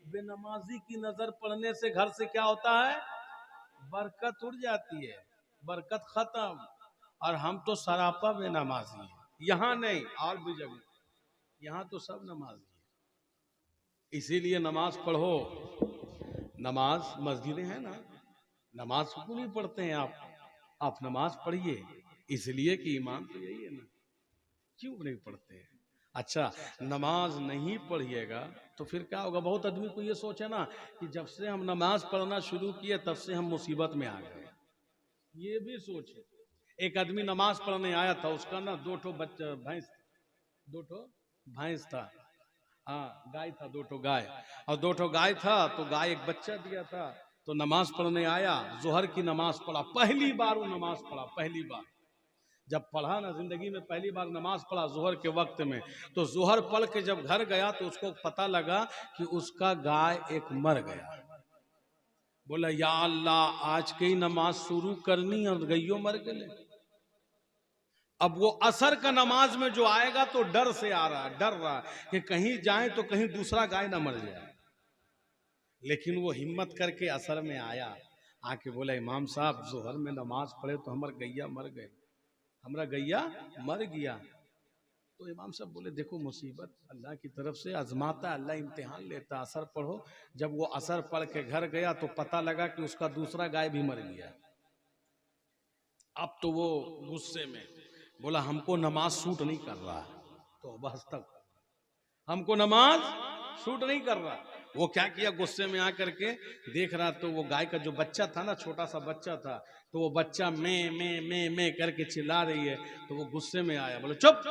बेनमाजी की नजर पड़ने से घर से क्या होता है? बरकत उड़ जाती है, बरकत खत्म। और हम तो सरापा बेनमाजी है, यहां नहीं और भी जगह, यहां तो सब नमाजी है। इसीलिए नमाज पढ़ो। नमाज मस्जिदें हैं ना, नमाज क्यों नहीं पढ़ते हैं आप नमाज पढ़िए, इसलिए कि ईमान तो यही है ना, क्यों नहीं पढ़ते हैं? अच्छा, नमाज नहीं पढ़िएगा तो फिर क्या होगा? बहुत आदमी को ये सोचे ना कि जब से हम नमाज पढ़ना शुरू किए तब से हम मुसीबत में आ गए, ये भी सोचे। एक आदमी नमाज पढ़ने आया था, उसका ना दो ठो भैंस था, हाँ गाय था, दो ठो गाय, और दो ठो गाय था तो गाय एक बच्चा दिया था। तो नमाज पढ़ने आया, जोहर की नमाज पढ़ा, पहली बार वो नमाज पढ़ा, पहली बार जब पढ़ा ना, जिंदगी में पहली बार नमाज पढ़ा जोहर के वक्त में। तो जोहर पढ़ के जब घर गया तो उसको पता लगा कि उसका गाय एक मर गया। बोला, या अल्लाह, आज के ही नमाज शुरू करनी और गइयो मर गए। अब वो असर का नमाज में जो आएगा तो डर से आ रहा है, डर रहा है कि कहीं जाए तो कहीं दूसरा गाय ना मर जाए। लेकिन वो हिम्मत करके असर में आया, आके बोला, इमाम साहब जोहर में नमाज पढ़े तो हमारा गैया मर गए, हमारा गैया मर गया। तो इमाम साहब बोले, देखो मुसीबत अल्लाह की तरफ से आजमाता है, अल्लाह इम्तिहान लेता, असर पढ़ो। जब वो असर पढ़ के घर गया तो पता लगा कि उसका दूसरा गाय भी मर गया। अब तो वो गुस्से में बोला, हमको नमाज सूट नहीं कर रहा। तो बस तक हमको नमाज सूट नहीं कर रहा। वो क्या किया, गुस्से में आकर के देख रहा तो वो गाय का जो बच्चा था ना, छोटा सा बच्चा था, तो वो बच्चा मैं करके चिल्ला रही है। तो वो गुस्से में आया, बोले चुप,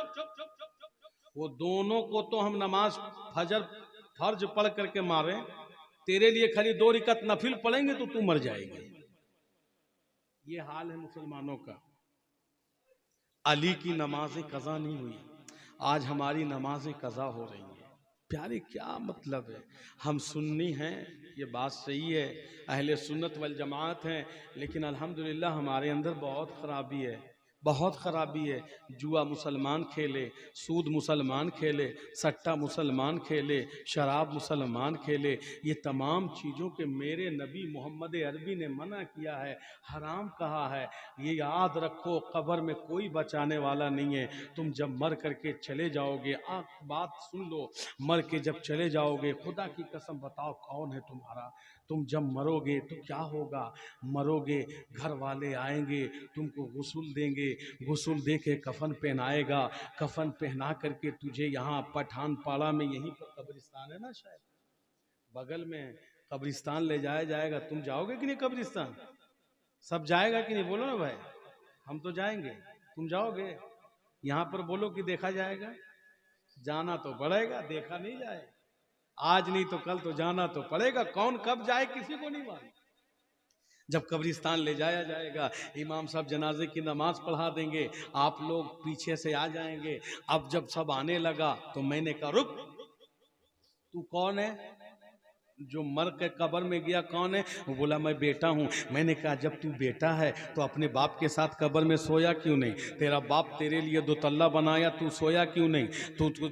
वो दोनों को तो हम नमाज फर्ज पढ़ करके मारे, तेरे लिए खाली 2 रकात नफिल पढ़ेंगे तो तू मर जाएगी। ये हाल है मुसलमानों का। अली की नमाजें कज़ा नहीं हुई, आज हमारी नमाजें कज़ा हो रही हैं। प्यारे, क्या मतलब है? हम सुन्नी हैं, ये बात सही है, अहले सुन्नत वल जमात हैं, लेकिन अल्हम्दुलिल्लाह हमारे अंदर बहुत खराबी है। बहुत खराबी है। जुआ मुसलमान खेले, सूद मुसलमान खेले, सट्टा मुसलमान खेले, शराब मुसलमान खेले, ये तमाम चीज़ों के मेरे नबी मोहम्मद अरबी ने मना किया है, हराम कहा है। ये याद रखो, कब्र में कोई बचाने वाला नहीं है। तुम जब मर करके चले जाओगे, बात सुन लो, मर के जब चले जाओगे, खुदा की कसम बताओ कौन है तुम्हारा? तुम जब मरोगे तो क्या होगा? मरोगे, घर वाले आएंगे, तुमको गुस्ल देंगे, गुस्ल दे के कफन पहनाएगा, कफन पहना करके तुझे यहाँ पठान पाड़ा में, यहीं पर कब्रिस्तान है ना शायद, बगल में कब्रिस्तान ले जाया जाएगा। तुम जाओगे कि नहीं कब्रिस्तान? सब जाएगा कि नहीं? बोलो ना भाई, हम तो जाएंगे, तुम जाओगे? यहाँ पर बोलो कि देखा जाएगा। जाना तो पड़ेगा, देखा नहीं जाएगा। आज नहीं तो कल तो जाना तो पड़ेगा। कौन कब जाए किसी को नहीं मालूम। जब कब्रिस्तान ले जाया जाएगा, इमाम साहब जनाजे की नमाज पढ़ा देंगे, आप लोग पीछे से आ जाएंगे। अब जब सब आने लगा तो मैंने कहा रुक, तू कौन है? जो मर के कब्र में गया कौन है? वो बोला मैं बेटा हूँ। मैंने कहा जब तू बेटा है तो अपने बाप के साथ कब्र में सोया क्यों नहीं? तेरा बाप तेरे लिए 2 तल्ला बनाया, तू सोया क्यों नहीं?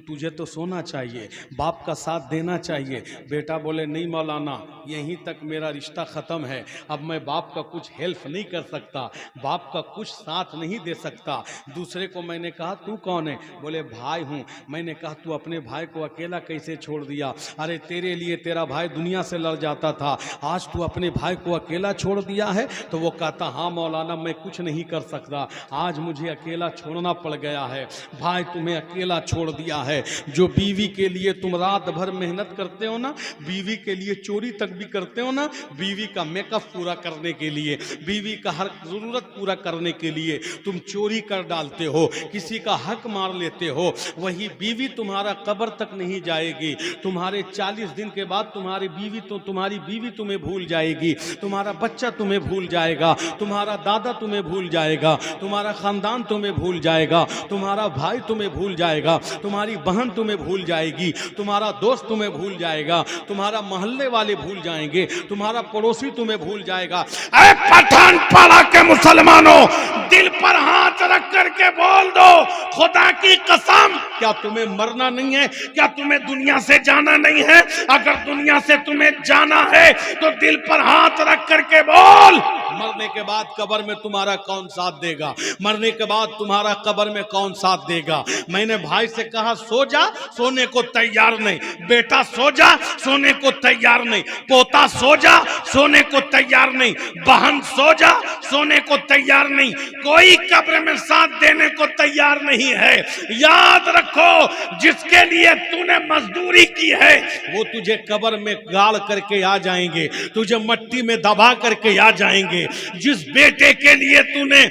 तुझे तो सोना चाहिए, बाप का साथ देना चाहिए। बेटा बोले नहीं मौलाना, यहीं तक मेरा रिश्ता ख़त्म है, अब मैं बाप का कुछ हेल्प नहीं कर सकता, बाप का कुछ साथ नहीं दे सकता। दूसरे को मैंने कहा तू कौन है? बोले भाई हूँ। मैंने कहा तू अपने भाई को अकेला कैसे छोड़ दिया? अरे तेरे लिए तेरा भाई दुनिया से लड़ जाता था, आज तू अपने भाई को अकेला छोड़ दिया है? तो वो कहता हाँ मौलाना मैं कुछ नहीं कर सकता, आज मुझे अकेला छोड़ना पड़ गया है। भाई तुम्हें अकेला छोड़ दिया है। जो बीवी के लिए तुम रात भर मेहनत करते हो ना, बीवी के लिए चोरी तक भी करते हो ना, बीवी का मेकअप पूरा करने के लिए, बीवी का हर जरूरत पूरा करने के लिए तुम चोरी कर डालते हो, किसी का हक मार लेते हो, वही बीवी तुम्हारा कब्र तक नहीं जाएगी। तुम्हारे 40 दिन के बाद तुम्हारी बीवी तुम्हें भूल जाएगी, तुम्हारा बच्चा तुम्हें भूल जाएगा, तुम्हारा दादा तुम्हें भूल जाएगा, तुम्हारा खानदान तुम्हें भूल जाएगा, तुम्हारा भाई तुम्हें भूल जाएगा, तुम्हारी बहन तुम्हें भूल जाएगी, तुम्हारा दोस्त तुम्हें भूल जाएगा, तुम्हारा मोहल्ले वाले भूल जाएंगे, तुम्हारा पड़ोसी तुम्हें भूल जाएगा। ऐ पठान पाड़ा के मुसलमानों, दिल पर हाथ रख करके बोल दो, खुदा की कसम, क्या तुम्हें मरना नहीं है? क्या तुम्हें दुनिया से जाना नहीं है? अगर दुनिया से तुम्हें जाना है तो दिल पर हाथ रख करके बोल, मरने के बाद कब्र में तुम्हारा कौन साथ देगा? मरने के बाद तुम्हारा कब्र में कौन साथ देगा? मैंने भाई से कहा सो जा, सोने को तैयार नहीं। बेटा सो जा, सोने को तैयार नहीं। पोता सो जा, सोने को तैयार नहीं। बहन सो जा, सोने को तैयार नहीं। कोई कब्र में साथ देने को तैयार नहीं है। याद रखो, जिसके लिए तूने मजदूरी की है वो तुझे कब्र में गाड़ करके आ जाएंगे, तुझे मट्टी में दबा करके आ जाएंगे। जिस बेटे के लिए तूने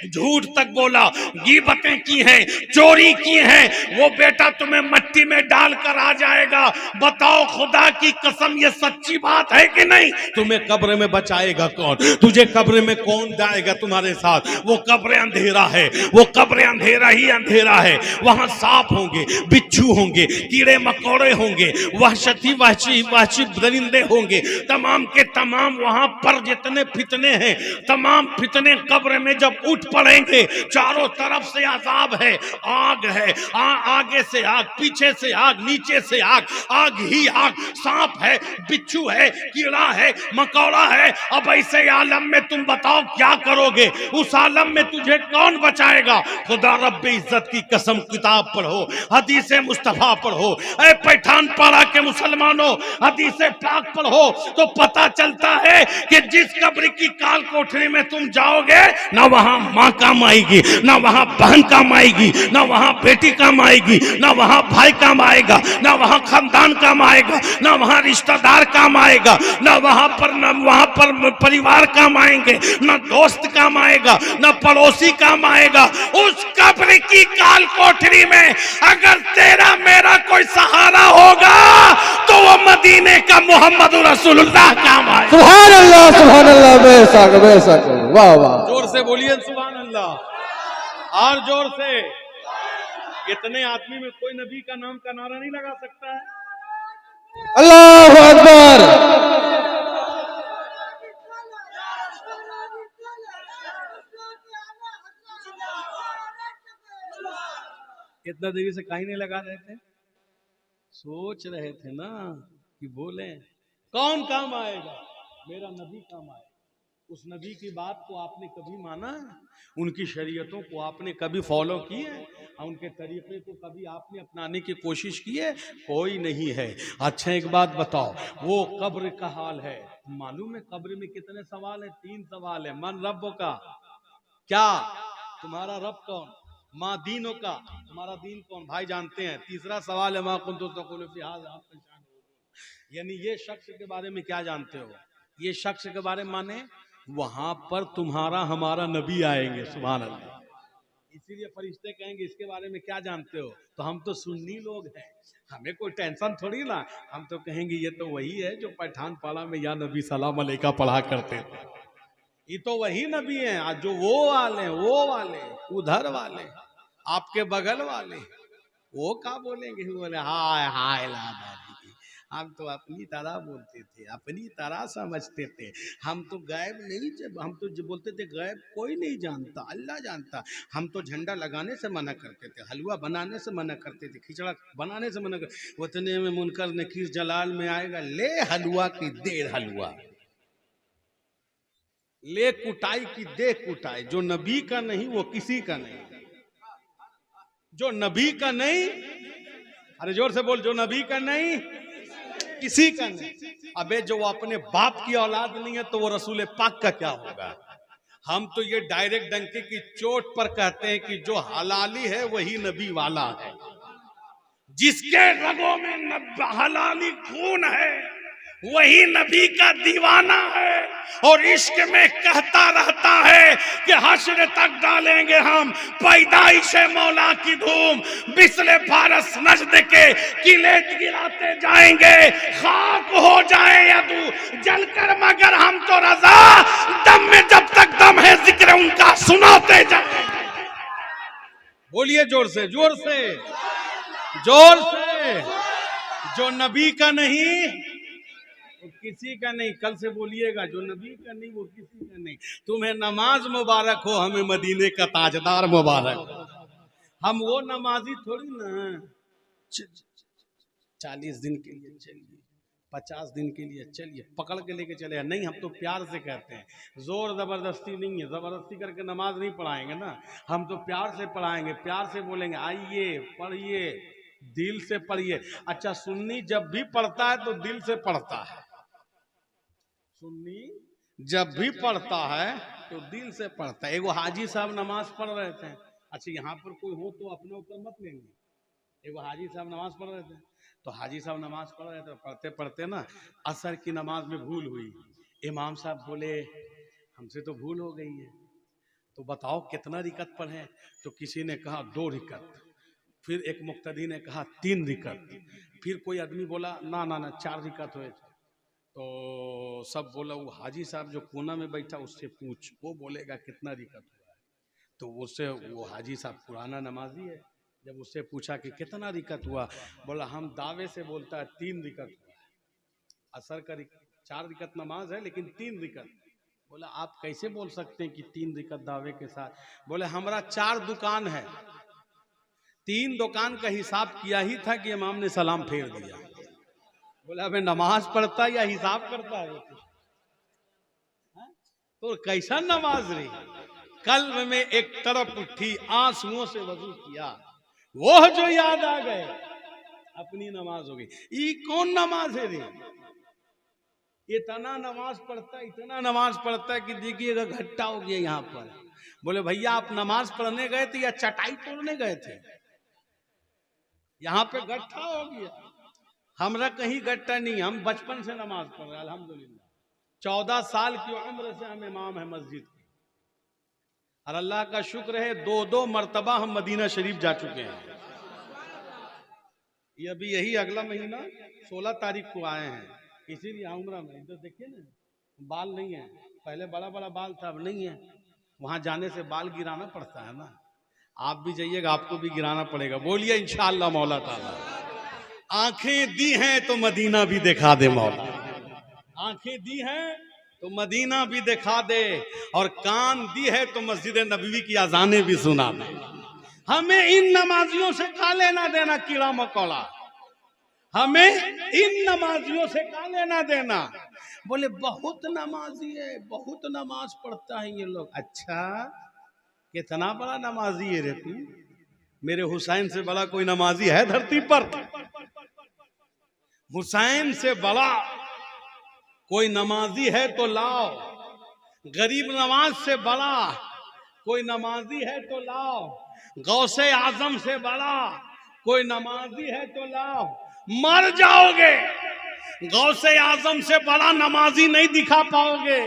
झूठ तक बोला, गीबतें की हैं, चोरी की हैं, वो बेटा तुम्हें मट्टी में डालकर आ जाएगा। बताओ खुदा की कसम, ये सच्ची बात है कि नहीं? तुम्हें कब्र में बचाएगा कौन? तुझे कब्र में कौन जाएगा तुम्हारे साथ? वो कब्र अंधेरा है, वो कब्र अंधेरा ही अंधेरा है। वहां सांप होंगे, बिच्छू होंगे, कीड़े मकोड़े होंगे, वहशती वहशी दरिंदे होंगे, तमाम के तमाम वहां पर जितने फितने हैं, तमाम फितने कब्र में जब उठ पड़ेंगे, चारों तरफ से अजाब है, आग है, आगे से आग, पीछे से आग, नीचे से आग, आग ही आग, सांप है, बिच्छू है, कीड़ा है, मकौड़ा है। अब ऐसे आलम में तुम बताओ क्या करोगे? उस आलम में तुझे कौन बचाएगा? खुदा रब्बे इज्जत की कसम, किताब पढ़ो, हदीस मुस्तफा पढ़ो। ऐ पठान पाड़ा के मुसलमानों, हदीस पाक पढ़ो तो पता चलता है कि जिस कब्र की काल कोठरी में तुम जाओगे, ना वहां मां काम आएगी, ना वहां बहन काम आएगी, ना वहां बेटी काम आएगी, ना वहां भाई काम आएगा, ना वहां खानदान काम आएगा, ना वहां रिश्तेदार काम आएगा, ना वहां पर परिवार काम आएंगे, ना दोस्त काम आएगा, ना पड़ोसी काम आएगा। उस कब्र की काल कोठरी में अगर तेरा मेरा कोई सहारा होगा तो वो मदीने का मोहम्मद रसूलुल्लाह काम आएगा। सुभान अल्लाह, बेशक बेशक, वाह वाह। जोर से बोलिए सुभान अल्लाह, और जोर से। इतने आदमी में कोई नबी का नाम का नारा नहीं लगा सकता है? अल्लाहु अकबर। इतना देरी से कहीं नहीं लगा रहे थे, सोच रहे थे ना कि बोले कौन काम आएगा, मेरा नबी काम आएगा। उस नबी की बात को आपने कभी माना है? उनकी शरीयतों को आपने कभी फॉलो की है? उनके तरीके को कभी आपने अपनाने की कोशिश की है? कोई नहीं है। अच्छा एक बात बताओ, वो कब्र का हाल है, मालूम है कब्र में कितने सवाल है? 3 सवाल है। मन रब का, क्या तुम्हारा रब कौन? माँ दीनों का, तुम्हारा दीन कौन? भाई जानते हैं। तीसरा सवाल है माँ कुंतु तकुलु फी हाज़ा, यानी ये शख्स के बारे में क्या जानते हो? ये शख्स के बारे में माने वहां पर तुम्हारा हमारा नबी आएंगे, सुभान अल्लाह। इसीलिए फरिश्ते कहेंगे इसके बारे में क्या जानते हो? तो हम तो सुन्नी लोग हैं, हमें कोई टेंशन थोड़ी ना। हम तो कहेंगे ये तो वही है जो पठान पाला में या नबी सलाम अलैका पढ़ा करते थे, ये तो वही नबी हैं। आज जो वो वाले, उधर वाले, आपके बगल वाले, वो क्या बोलेंगे? बोले हाय हाय लादा, हम तो अपनी तरह बोलते थे, अपनी तरह समझते थे, हम तो गैब नहीं, जब हम तो बोलते थे गैब कोई नहीं जानता, अल्लाह जानता। हम तो झंडा लगाने से मना करते थे, हलवा बनाने से मना करते थे, खिचड़ा बनाने से मना करते। उतने में मुनकर नकीर जलाल में आएगा, ले हलवा की दे हलवा, ले कुटाई की दे कुटाई। जो नबी का नहीं वो किसी का नहीं, जो नबी का नहीं, अरे जोर से बोल, जो नबी का नहीं किसी का नहीं। अबे जो अपने बाप की औलाद नहीं है तो वो रसूल पाक का क्या होगा? हम तो ये डायरेक्ट डंके की चोट पर कहते हैं कि जो हलाली है वही नबी वाला है, जिसके रगों में हलाली खून है वही नबी का दीवाना है, और इश्क में कहता रहता है कि हश्र तक डालेंगे हम पैदाइश मौला की धूम, बिस्ले फारस नजद के किले गिराते जाएंगे, खाक हो जाए यदू जलकर मगर हम तो रजा, दम में जब तक दम है जिक्र उनका सुनाते जाएंगे। बोलिए जोर से, जोर से, जोर से। जो नबी का नहीं वो किसी का नहीं, कल से बोलिएगा, जो नबी का नहीं वो किसी का नहीं। तुम्हें नमाज मुबारक हो, हमें मदीने का ताजदार मुबारक हो। हम वो नमाजी थोड़ी ना 40 दिन के लिए चलिए, 50 दिन के लिए चलिए, पकड़ के लेके चले, नहीं। हम तो प्यार से कहते हैं, जोर जबरदस्ती नहीं है, जबरदस्ती करके नमाज नहीं पढ़ाएंगे ना, हम तो प्यार से पढ़ाएंगे, प्यार से बोलेंगे आइए पढ़िए, दिल से पढ़िए। अच्छा सुन्नी जब भी पढ़ता है तो दिल से पढ़ता है, सुन्नी जब भी पढ़ता है तो दिल से पढ़ता है। एगो हाजी साहब नमाज पढ़ रहे थे, अच्छा यहाँ पर कोई हो तो अपने ऊपर मत लेंगे, एगो हाजी साहब नमाज पढ़ रहे थे, तो हाजी साहब नमाज पढ़ रहे थे, पढ़ते पढ़ते ना असर की नमाज में भूल हुई। इमाम साहब बोले हमसे तो भूल हो गई है, तो बताओ कितना रिकत पढ़े? तो किसी ने कहा 2 रिकत, फिर एक मुक्तदी ने कहा 3 रिकत, फिर कोई आदमी बोला ना ना ना 4 रिकत हुए। तो सब बोला वो हाजी साहब जो कोना में बैठा उससे पूछ, वो बोलेगा कितना रिकत हुआ है। तो उससे वो हाजी साहब पुराना नमाजी है, जब उससे पूछा कि कितना रिकत हुआ, बोला हम दावे से बोलता है 3 रिकत हुआ है। असर का 4 रिकत नमाज है लेकिन 3 रिकत। बोला आप कैसे बोल सकते हैं कि 3 रिकत दावे के साथ? बोले हमारा 4 दुकान है, 3 दुकान का हिसाब किया ही था कि इमाम ने सलाम फेर दिया। बोला अबे नमाज पढ़ता या हिसाब करता है? तो कैसा नमाज रही? कल्ब में एक तरफ उठी, आंसुओं से वजू किया, वो जो याद आ गए, अपनी नमाज हो गई। ये कौन नमाज है रे? इतना नमाज पढ़ता, इतना नमाज पढ़ता है कि देखिएगा घट्टा हो गया यहाँ पर। बोले भैया आप नमाज पढ़ने गए थे या चटाई तोड़ने गए थे? यहाँ पे गट्ठा हो गया। हमरा कहीं गट्टा नहीं, हम बचपन से नमाज पढ़ रहे अल्हम्दुलिल्लाह। 14 साल की उम्र से हम इमाम है मस्जिद के, और अल्लाह का शुक्र है 2 मर्तबा हम मदीना शरीफ जा चुके हैं। ये अभी यही अगला महीना 16 तारीख को आए हैं, इसीलिए उम्र में इधर देखिए ना, बाल नहीं है, पहले बड़ा बड़ा बाल था, अब नहीं है। वहां जाने से बाल गिराना पड़ता है ना, आप भी जाइएगा आपको भी गिराना पड़ेगा। बोलिए इंशाअल्लाह मौला ताला। आंखें दी हैं तो मदीना भी दिखा दे मौला, आंखें दी हैं तो मदीना भी दिखा दे, और कान दी है तो मस्जिद नबवी की अजानें भी सुना दे। हमें इन नमाजियों से का लेना देना, कीड़ा मकोड़ा, हमें इन नमाजियों से का लेना देना। बोले बहुत नमाजी है, बहुत नमाज पढ़ता है ये लोग। अच्छा, कितना बड़ा नमाजी है रे तू? मेरे हुसैन से बड़ा कोई नमाजी है धरती पर? हुसैन से बड़ा कोई नमाजी है तो लाओ। गरीब नवाज से बड़ा कोई नमाजी है तो लाओ। गौसे आजम से बड़ा कोई नमाजी है तो लाओ। मर जाओगे, गौसे आजम से बड़ा नमाजी नहीं दिखा पाओगे।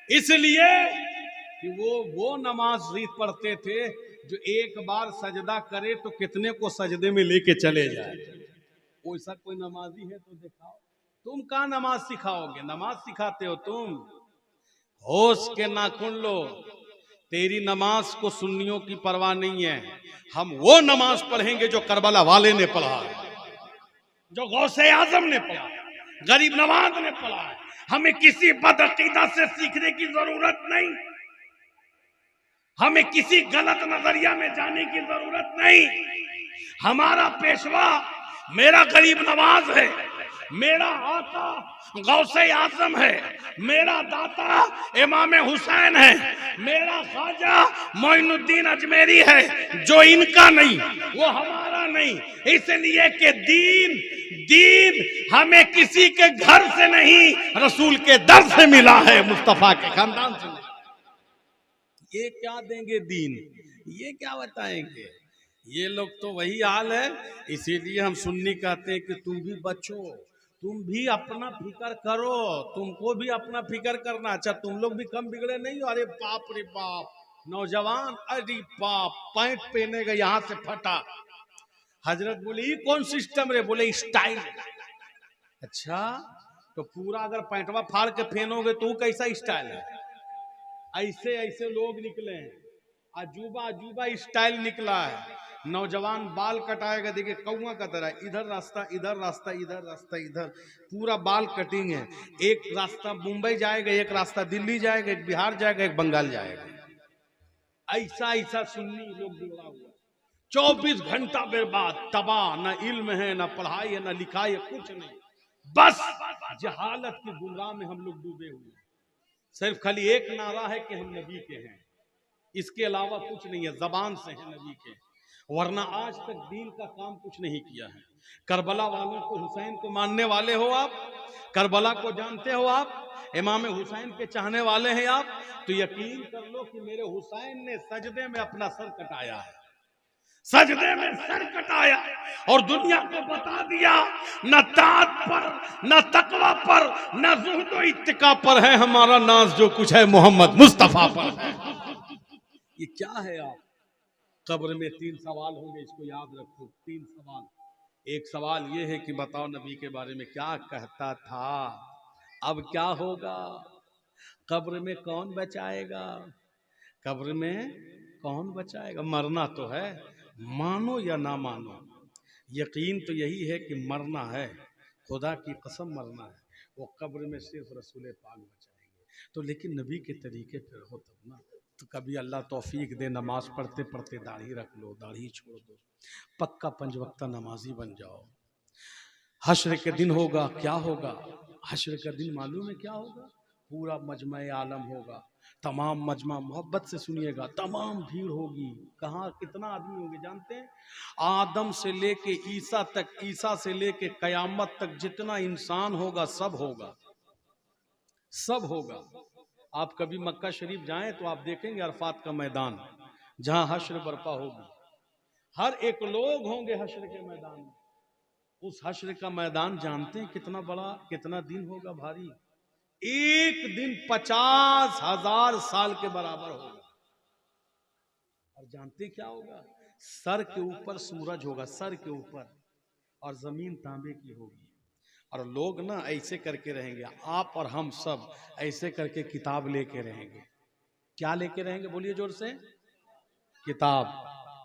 इसलिए कि वो नमाज पढ़ते थे जो एक बार सजदा करे तो कितने को सजदे में लेके चले जाए। वैसा कोई नमाजी है तो दिखाओ। तुम कहाँ नमाज सिखाओगे? नमाज सिखाते हो तुम? होश के नाखून लो। तेरी नमाज को सुन्नियों की परवाह नहीं है। हम वो नमाज पढ़ेंगे जो करबला वाले ने पढ़ा है, जो गौसे आजम ने पढ़ा है, गरीब नवाज ने पढ़ा है। हमें किसी बदअकीदा से सीखने की जरूरत नहीं, हमें किसी गलत नजरिया में जाने की जरूरत नहीं। हमारा पेशवा मेरा गरीब नवाज है, मेरा आका गौसे आजम है, मेरा दाता इमाम हुसैन है, मेरा ख्वाजा मोइनुद्दीन अजमेरी है। जो इनका नहीं वो हमारा नहीं। इसलिए कि दीन हमें किसी के घर से नहीं, रसूल के दर से मिला है, मुस्तफा के खानदान से। ये क्या देंगे दीन? ये क्या बताएंगे? ये लोग तो वही हाल है। इसीलिए हम सुन्नी कहते हैं कि तुम भी बचो, तुम भी अपना फिक्र करो, तुमको भी अपना फिक्र करना। अच्छा, तुम लोग भी कम बिगड़े नहीं हो? अरे बाप रे बाप, नौजवान, अरे बाप, पैंट पहने गए यहां से फटा। हजरत बोले ये कौन सिस्टम रे? बोले स्टाइल। अच्छा, तो पूरा अगर पैंटवा फाड़ के पहनोगे तो कैसा स्टाइल है? ऐसे ऐसे लोग निकले हैं, अजूबा अजूबा स्टाइल निकला है। नौजवान बाल कटाएगा, देखिए कौआ का तरह, इधर रास्ता, इधर रास्ता, इधर रास्ता, इधर, पूरा बाल कटिंग है। एक रास्ता मुंबई जाएगा, एक रास्ता दिल्ली जाएगा, एक बिहार जाएगा, एक बंगाल जाएगा। ऐसा ऐसा सुन्नी लोग बिगड़ा हुआ। 24 घंटा बर्बाद, तबाह, न इल्म है, न पढ़ाई है, न लिखाई है, कुछ नहीं। बस जहालत की गुमराह में हम लोग डूबे हुए। सिर्फ खाली एक नारा है कि हम नबी के हैं, इसके अलावा कुछ नहीं है। जबान से है नबी के, वरना आज तक दीन का काम कुछ नहीं किया है। करबला वालों को, हुसैन को मानने वाले हो आप? करबला को जानते हो आप? इमाम हुसैन के चाहने वाले हैं आप? तो यकीन कर लो कि मेरे हुसैन ने सजदे में अपना सर कटाया है, सजदे में सर कटाया और दुनिया को बता दिया न ताज पर, न तकवा पर, न ज़ुहद व इत्तिका पर है हमारा नाज, जो कुछ है मोहम्मद मुस्तफा पर है। ये क्या है? आप कब्र में 3 सवाल होंगे, इसको याद रखो। 3 सवाल। एक सवाल ये है कि बताओ नबी के बारे में क्या कहता था, अब क्या होगा, कब्र में कौन बचाएगा, कब्र में कौन बचाएगा? मरना तो है, मानो या ना मानो, यकीन तो यही है कि मरना है, खुदा की कसम मरना है। वो कब्र में सिर्फ रसूल पाक बचाएंगे। तो लेकिन नबी के तरीके पर हो तब ना। तो कभी अल्लाह तौफीक दे, नमाज पढ़ते पढ़ते दाढ़ी रख लो, दाढ़ी छोड़ दो, पक्का 5 वक्ता नमाजी बन जाओ। हश्र के दिन होगा, क्या होगा? हश्र का दिन मालूम है क्या होगा? पूरा मजमा आलम होगा, तमाम मजमा, मोहब्बत से सुनिएगा, तमाम भीड़ होगी। कहाँ कितना आदमी होंगे जानते हैं? आदम से लेके ईसा तक, ईसा से लेके कयामत तक जितना इंसान होगा सब होगा, सब होगा। आप कभी मक्का शरीफ जाएं तो आप देखेंगे अरफात का मैदान, जहां हश्र बर्पा होगी, हर एक लोग होंगे हश्र के मैदान में। उस हश्र का मैदान जानते हैं कितना बड़ा, कितना दिन होगा भारी? एक दिन 50,000 साल के बराबर होगा। और जानते क्या होगा? सर के ऊपर सूरज होगा, सर के ऊपर, और जमीन तांबे की होगी। और लोग ना ऐसे करके रहेंगे, आप और हम सब ऐसे करके किताब लेके रहेंगे। क्या लेके रहेंगे? बोलिए जोर से। किताब।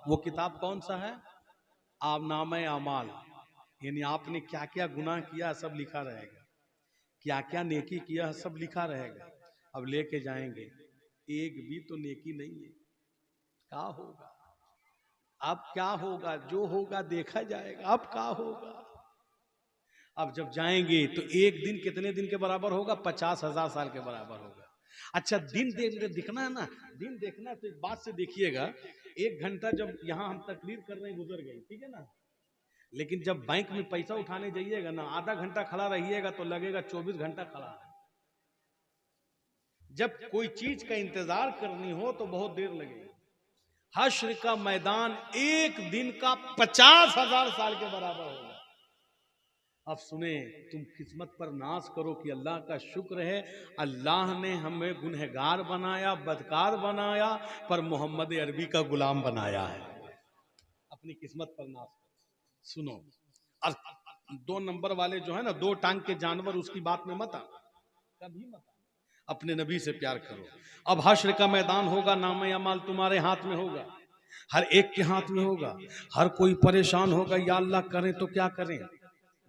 वो किताब कौन सा है? नामे अमाल, यानी आपने क्या क्या गुनाह किया सब लिखा रहेगा, क्या क्या नेकी किया सब लिखा रहेगा। अब लेके जाएंगे, एक भी तो नेकी नहीं है, क्या होगा, अब क्या होगा, जो होगा देखा जाएगा, अब क्या होगा। अब जब जाएंगे तो एक दिन कितने दिन के बराबर होगा, 50,000 साल के बराबर होगा। अच्छा दिन दिखना है ना, दिन देखना है तो एक बात से देखिएगा, 1 घंटा जब यहाँ हम तकरीर कर रहे हैं गुजर गई, ठीक है ना, लेकिन जब बैंक में पैसा उठाने जाइएगा ना, आधा घंटा खड़ा रहिएगा तो लगेगा 24 घंटा खड़ा है। जब कोई चीज का इंतजार करनी हो तो बहुत देर लगेगी। हश्र का मैदान एक दिन का 50,000 साल के बराबर होगा। अब सुने, तुम किस्मत पर नाज करो कि अल्लाह का शुक्र है, अल्लाह ने हमें गुनहगार बनाया, बदकार बनाया, पर मोहम्मद अरबी का गुलाम बनाया है। अपनी किस्मत पर नाज करो। सुनो, और 2 नंबर वाले जो है ना, 2 टांग के जानवर, उसकी बात में मत आना, कभी मत आना। अपने नबी से प्यार करो। अब हश्र का मैदान होगा, नाम अमाल तुम्हारे हाथ में होगा, हर एक के हाथ में होगा। हर कोई परेशान होगा, या अल्लाह करें तो क्या करें।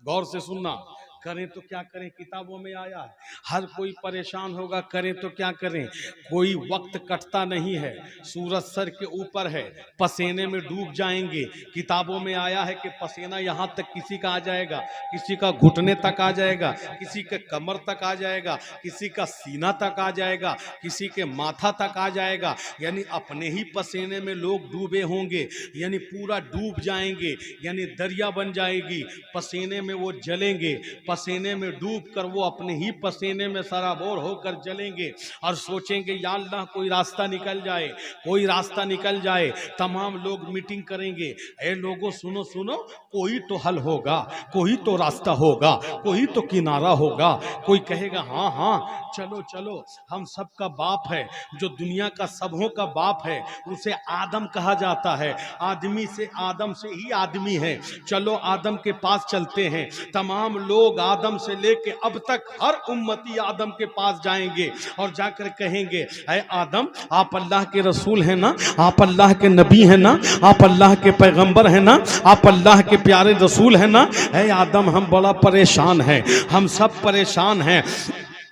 गौर से सुनना, करें तो क्या करें, किताबों में आया है। हर कोई परेशान होगा, करें तो क्या करें। कोई वक्त कटता नहीं है, सूरज सर के ऊपर है, पसीने में डूब जाएंगे। किताबों में आया है कि पसीना यहाँ तक किसी का आ जाएगा, किसी का घुटने तक आ जाएगा, किसी के कमर तक आ जाएगा, किसी का सीना तक आ जाएगा, किसी के माथा तक आ जाएगा। यानी अपने ही पसीने में लोग डूबे होंगे, यानी पूरा डूब जाएंगे, यानी दरिया बन जाएगी, पसीने में वो जलेंगे। पसीने में डूब कर वो अपने ही पसीने में सराबोर होकर जलेंगे और सोचेंगे या अल्लाह कोई रास्ता निकल जाए, कोई रास्ता निकल जाए। तमाम लोग मीटिंग करेंगे, ए लोगों सुनो सुनो, कोई तो हल होगा, कोई तो रास्ता होगा, कोई तो किनारा होगा। कोई कहेगा हाँ हाँ चलो चलो, हम सबका बाप है, जो दुनिया का सबों का बाप है, उसे आदम कहा जाता है। आदमी से, आदम से ही आदमी है, चलो आदम के पास चलते हैं। तमाम लोग आदम से लेके अब तक हर उम्मती आदम के पास जाएंगे और जाकर कहेंगे, ऐ आदम आप अल्लाह के रसूल हैं ना, आप अल्लाह के नबी हैं ना, आप अल्लाह के पैगंबर हैं ना, आप अल्लाह के प्यारे रसूल हैं ना। ऐ आदम हम बड़ा परेशान हैं, हम सब परेशान हैं।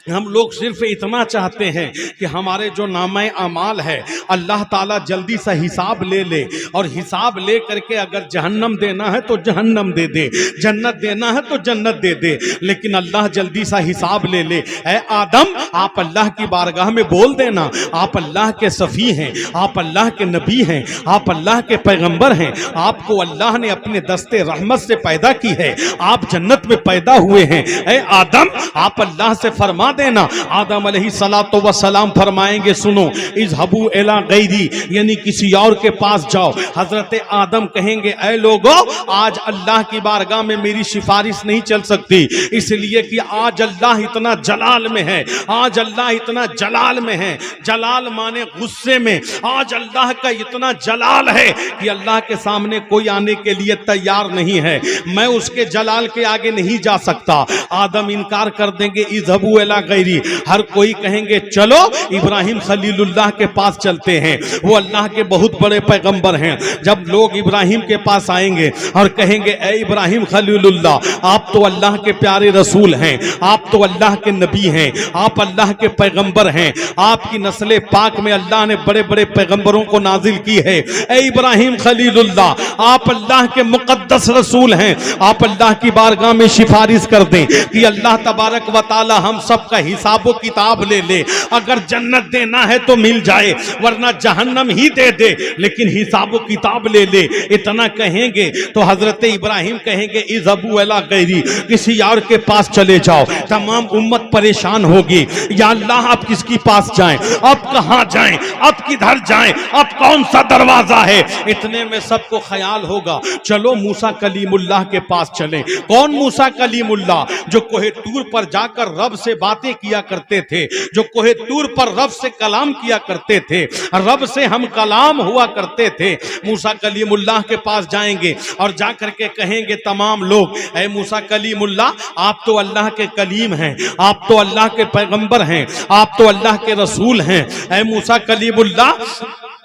हम लोग सिर्फ इतना चाहते हैं कि हमारे जो नामे अमाल है अल्लाह ताला जल्दी सा हिसाब ले ले, और हिसाब ले करके अगर जहन्नम देना है तो जहन्नम दे दे, जन्नत देना है तो जन्नत दे दे, लेकिन अल्लाह जल्दी सा हिसाब ले ले। ऐ आदम आप अल्लाह की बारगाह में बोल देना, आप अल्लाह के सफ़ी हैं, आप अल्लाह के नबी हैं, आप अल्लाह के पैगंबर हैं, आपको अल्लाह ने अपने दस्ते रहमत से पैदा की है, आप जन्नत में पैदा हुए हैं। ऐ आदम आप अल्लाह से फरमा देना। आदम अलैहिस्सलातु वस्सलाम फरमाएंगे, सुनो इज़हबू इला गैरी, यानी किसी और के पास जाओ। हजरत आदम कहेंगे, ऐ लोगों आज अल्लाह की बारगाह में मेरी सिफारिश नहीं चल सकती, इसलिए कि आज अल्लाह इतना जलाल में है, आज अल्लाह इतना जलाल में है। जलाल माने गुस्से में। आज अल्लाह का इतना जलाल है कि अल्लाह के सामने कोई आने के लिए तैयार नहीं है, मैं उसके जलाल के आगे नहीं जा सकता। आदम इनकार कर देंगे, इज़हबू इला गैरी। हर कोई कहेंगे चलो इब्राहिम खलीलुल्लाह के पास चलते हैं, वो अल्लाह के बहुत बड़े पैगंबर हैं। जब लोग इब्राहिम के पास आएंगे और कहेंगे, ए इब्राहिम खलीलुल्लाह आप तो अल्लाह के प्यारे रसूल हैं, आप तो अल्लाह के नबी हैं, आप अल्लाह के पैगंबर हैं, आपकी नस्ल पाक में अल्लाह ने बड़े बड़े पैगंबरों को नाजिल की है। ए इब्राहिम खलीलुल्लाह आप अल्लाह के मुकद्दस रसूल हैं, आप अल्लाह की बारगाह में सिफारिश कर दें कि अल्लाह तबारक व तआला हम सब का हिसाबो किताब ले ले, अगर जन्नत देना है तो मिल जाए, वरना जहन्नम ही दे दे, लेकिन हिसाबो किताब ले ले। इतना कहेंगे तो हजरत इब्राहिम कहेंगे, इज़हबू इला गैरी, किसी और के पास चले जाओ। तमाम उम्मत परेशान होगी, या अल्लाह आप किसके पास जाएं, अब कहां जाएं, अब किधर जाएं, अब कौन सा दरवाजा है। इतने में सबको ख्याल होगा, चलो मूसा कलीमुल्लाह के पास चलें। कौन मूसा कलीमुल्लाह? जो कोहे तूर पर जाकर रब से बातें किया करते थे, जो कोहे तूर पर रब से कलाम किया करते थे, रब से हम कलाम हुआ करते थे। मूसा कलीमुल्लाह के पास जाएंगे और जाकर के कहेंगे तमाम लोग, ऐ मूसा कलीमुल्लाह आप तो अल्लाह के कलीम हैं, आप तो अल्लाह के पैगंबर हैं, आप तो अल्लाह के रसूल हैं। ऐ मूसा कलीमुल्लाह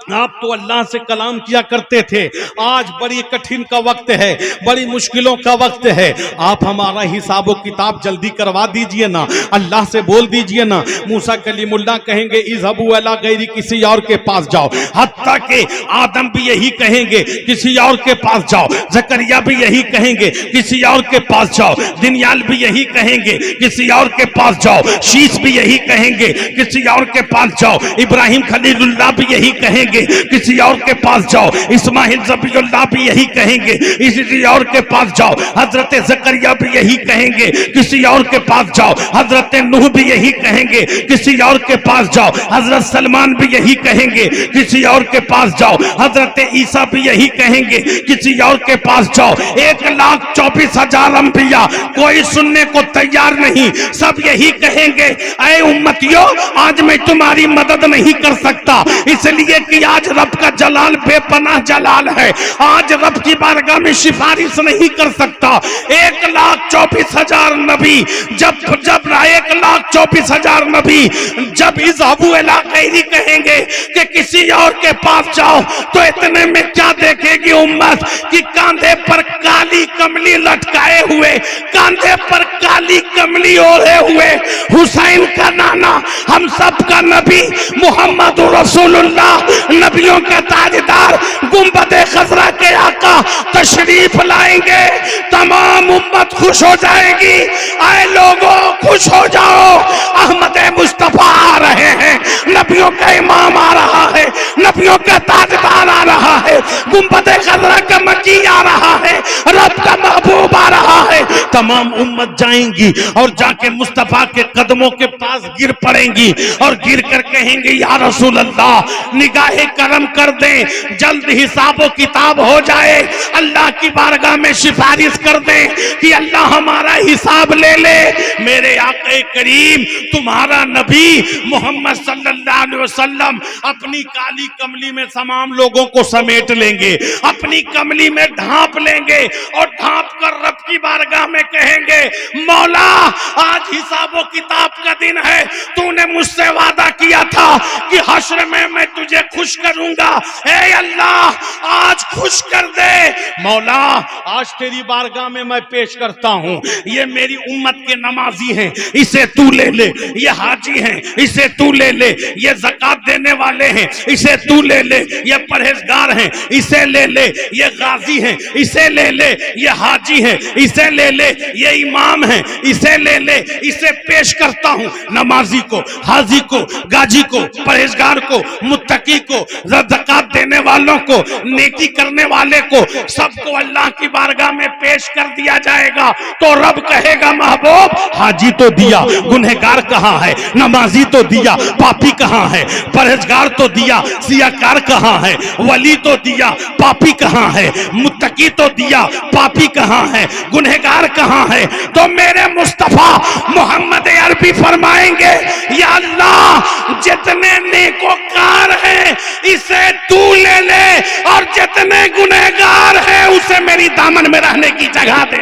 आप तो अल्लाह से कलाम किया करते थे, आज बड़ी कठिन का वक्त है, बड़ी मुश्किलों का वक्त है, आप हमारा हिसाब किताब जल्दी करवा दीजिए ना, अल्लाह से बोल दीजिए ना। मूसा कलीमुल्लाह कहेंगे इज़हबू अला गैरी, किसी और के पास जाओ। हत्ता के आदम भी यही कहेंगे किसी और के पास जाओ, जकरिया भी यही कहेंगे किसी और के पास जाओ, दिनयाल भी यही कहेंगे किसी और के पास जाओ, शीश भी यही कहेंगे किसी और के पास जाओ, इब्राहिम खलीलुल्लाह भी यही कहेंगे किसी और के पास जाओ, इस्माइल ज़बीउल्लाह भी यही कहेंगे किसी और के पास जाओ, हजरत जकरिया भी यही कहेंगे किसी और के पास जाओ, हजरत नूह भी यही कहेंगे किसी और के पास जाओ, हजरत सलमान भी यही कहेंगे किसी और के पास जाओ, हजरत ईसा भी यही कहेंगे किसी और के पास जाओ। 1,24,000 अंबिया, कोई सुनने को तैयार नहीं, सब यही कहेंगे ऐ उम्मतियों आज मैं तुम्हारी मदद नहीं कर सकता, इसलिए कि आज रब का जलाल बेपनाह जलाल है, आज रब की बारगाह में सिफारिश नहीं कर सकता। 1,24,000 नबी जब 1,24,000 नबी जब इज़हबू इला गैरी कहेंगे कि किसी और के पास जाओ, तो इतने में क्या देखेगी उम्मत कि कांधे पर काली कमली लटकाए हुए, कांधे पर काली कमली ओढ़े हुए हुसैन का नाना, हम सब का नबी मोहम्मद रसूलुल्लाह, नबियों का ताजदार, गुंबदे खजरा के आका तशरीफ लाएंगे, तमाम उम्मत खुश हो जाएगी। आए लोगों खुश हो जाओ, अहमद मुस्तफा आ रहे हैं, नबियों का इमाम आ रहा है, नबियों का ताजदार आ रहा है, गुंबदे खजरा का मकी आ रहा है, रब का महबूब आ रहा है। तमाम उम्मत जाएंगी और जाके मुस्तफा के कदमों के पास गिर पड़ेंगी और गिर कर कहेंगे या रसूल अल्लाह निगाहे करम कर दें, जल्द हिसाबो किताब हो जाए, अल्लाह की बारगाह में सिफारिश कर दें कि अल्लाह हमारा हिसाब ले ले। मेरे आक़ा करीम तुम्हारा नबी मोहम्मद सल्लल्लाहु अलैहि वसल्लम अपनी काली कमली में तमाम लोगों को समेट लेंगे, अपनी कमली में ढांप लेंगे और ढांप कर रब की बारगाह में कहेंगे मौला आज हिसाबो किताब का दिन है, तूने मुझसे वादा किया था कि हश्र में मैं तुझे खुश करूंगा, ए अल्लाह आज खुश कर दे। मौला आज तेरी बारगाह में मैं पेश करता हूं, ये मेरी उम्मत के नमाजी हैं, इसे तू ले ले, ये हाजी हैं, इसे तू ले ले, ये ज़कात देने वाले हैं, इसे तू ले ले, ये परहेजगार हैं, इसे ले ले, ये गाजी हैं, इसे ले ले, ये हाजी हैं, इसे ले ले, ये इमाम हैं, इसे ले ले, इसे पेश करता हूं। नमाजी को, हाजी को, गाजी को, परहेजगार को, मुत्तकी को, ज़कात देने वालों को, नेकी करने वाले को, सबको अल्लाह की बारगाह में पेश कर दिया जाएगा। तो रब कहेगा महबूब हाजी तो दिया, गुनहगार कहाँ है, नमाजी तो दिया, पापी कहाँ है, परहेजगार तो दिया, सियाकार कहाँ है, वली तो दिया, पापी कहाँ है, मुत्तकी तो दिया, पापी कहाँ है, गुनहगार कहाँ है। तो मेरे मुस्तफा मोहम्मद अरबी फरमाएंगे या अल्लाह जितने नेकोकार हैं इसे तू ले ले और जितने गुनहगार हैं उसे मेरी दामन में रहने की जगह दे।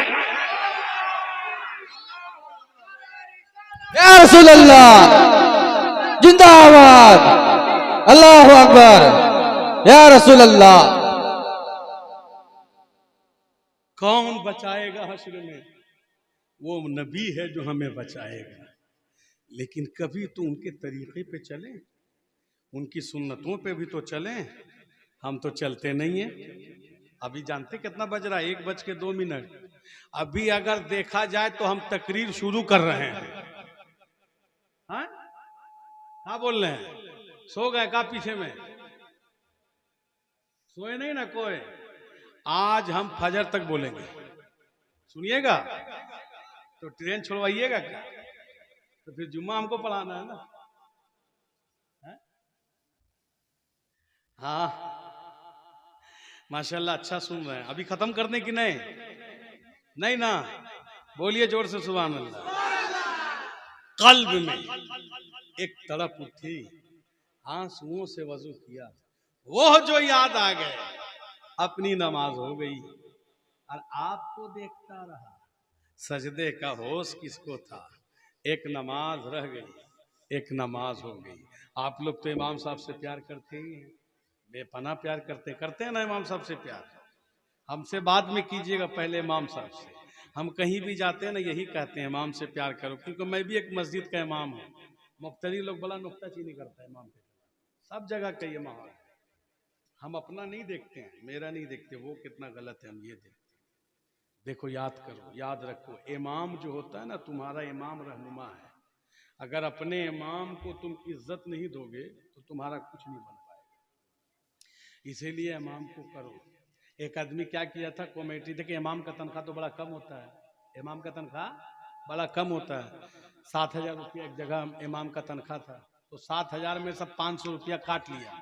या रसूल अल्लाह जिंदाबाद, अल्लाहु अकबर, या रसूल अल्लाह। कौन बचाएगा हश्र में? वो नबी है जो हमें बचाएगा, लेकिन कभी तो उनके तरीके पे चलें, उनकी सुन्नतों पे भी तो चलें। हम तो चलते नहीं हैं। अभी जानते कितना बज रहा है? 1:02। अभी अगर देखा जाए तो हम तकरीर शुरू कर रहे हैं। हाँ हाँ बोल रहे हैं, सो गए का पीछे में? सोए नहीं ना कोई। आज हम फजर तक बोलेंगे, सुनिएगा। तो ट्रेन छोड़वाइएगा क्या? तो फिर जुम्मा हमको पढ़ाना है ना। हाँ माशाल्लाह, अच्छा सुन रहे हैं। अभी खत्म करने की नहीं? नहीं ना? बोलिए जोर से सुभान अल्लाह। कल्ब में एक तड़प उठी, आंसुओं से वजू किया, वो जो याद आ गए, अपनी नमाज हो गई और आपको देखता रहा। सजदे का होश किसको था? एक नमाज रह गई, एक नमाज हो गई। आप लोग तो इमाम साहब से प्यार करते ही हैं, बेपना प्यार करते हैं ना इमाम साहब से प्यार। हमसे बाद में कीजिएगा, पहले इमाम साहब से। हम कहीं भी जाते हैं ना यही कहते हैं इमाम से प्यार करो, क्योंकि मैं भी एक मस्जिद का इमाम हूँ। मुख्तरी लोग बड़ा नुक्ताचीनी करता है इमाम के, सब जगह का ये माहौल है। हम अपना नहीं देखते हैं, मेरा नहीं देखते, वो कितना गलत है, हम ये देखते हैं। देखो याद करो, याद रखो, इमाम जो होता है ना तुम्हारा इमाम रहनुमा है। अगर अपने इमाम को तुम इज्जत नहीं दोगे तो तुम्हारा कुछ नहीं बन पाएगा। इसीलिए इमाम को करो। एक आदमी क्या किया था, कमेटी देखिए, इमाम का तनख्वाह तो बड़ा कम होता है, इमाम का तनख्वाह बड़ा कम होता है। 7,000 रुपया एक जगह इमाम का तनख्वाह था, तो 7,000 में सब 500 रुपया काट लिया।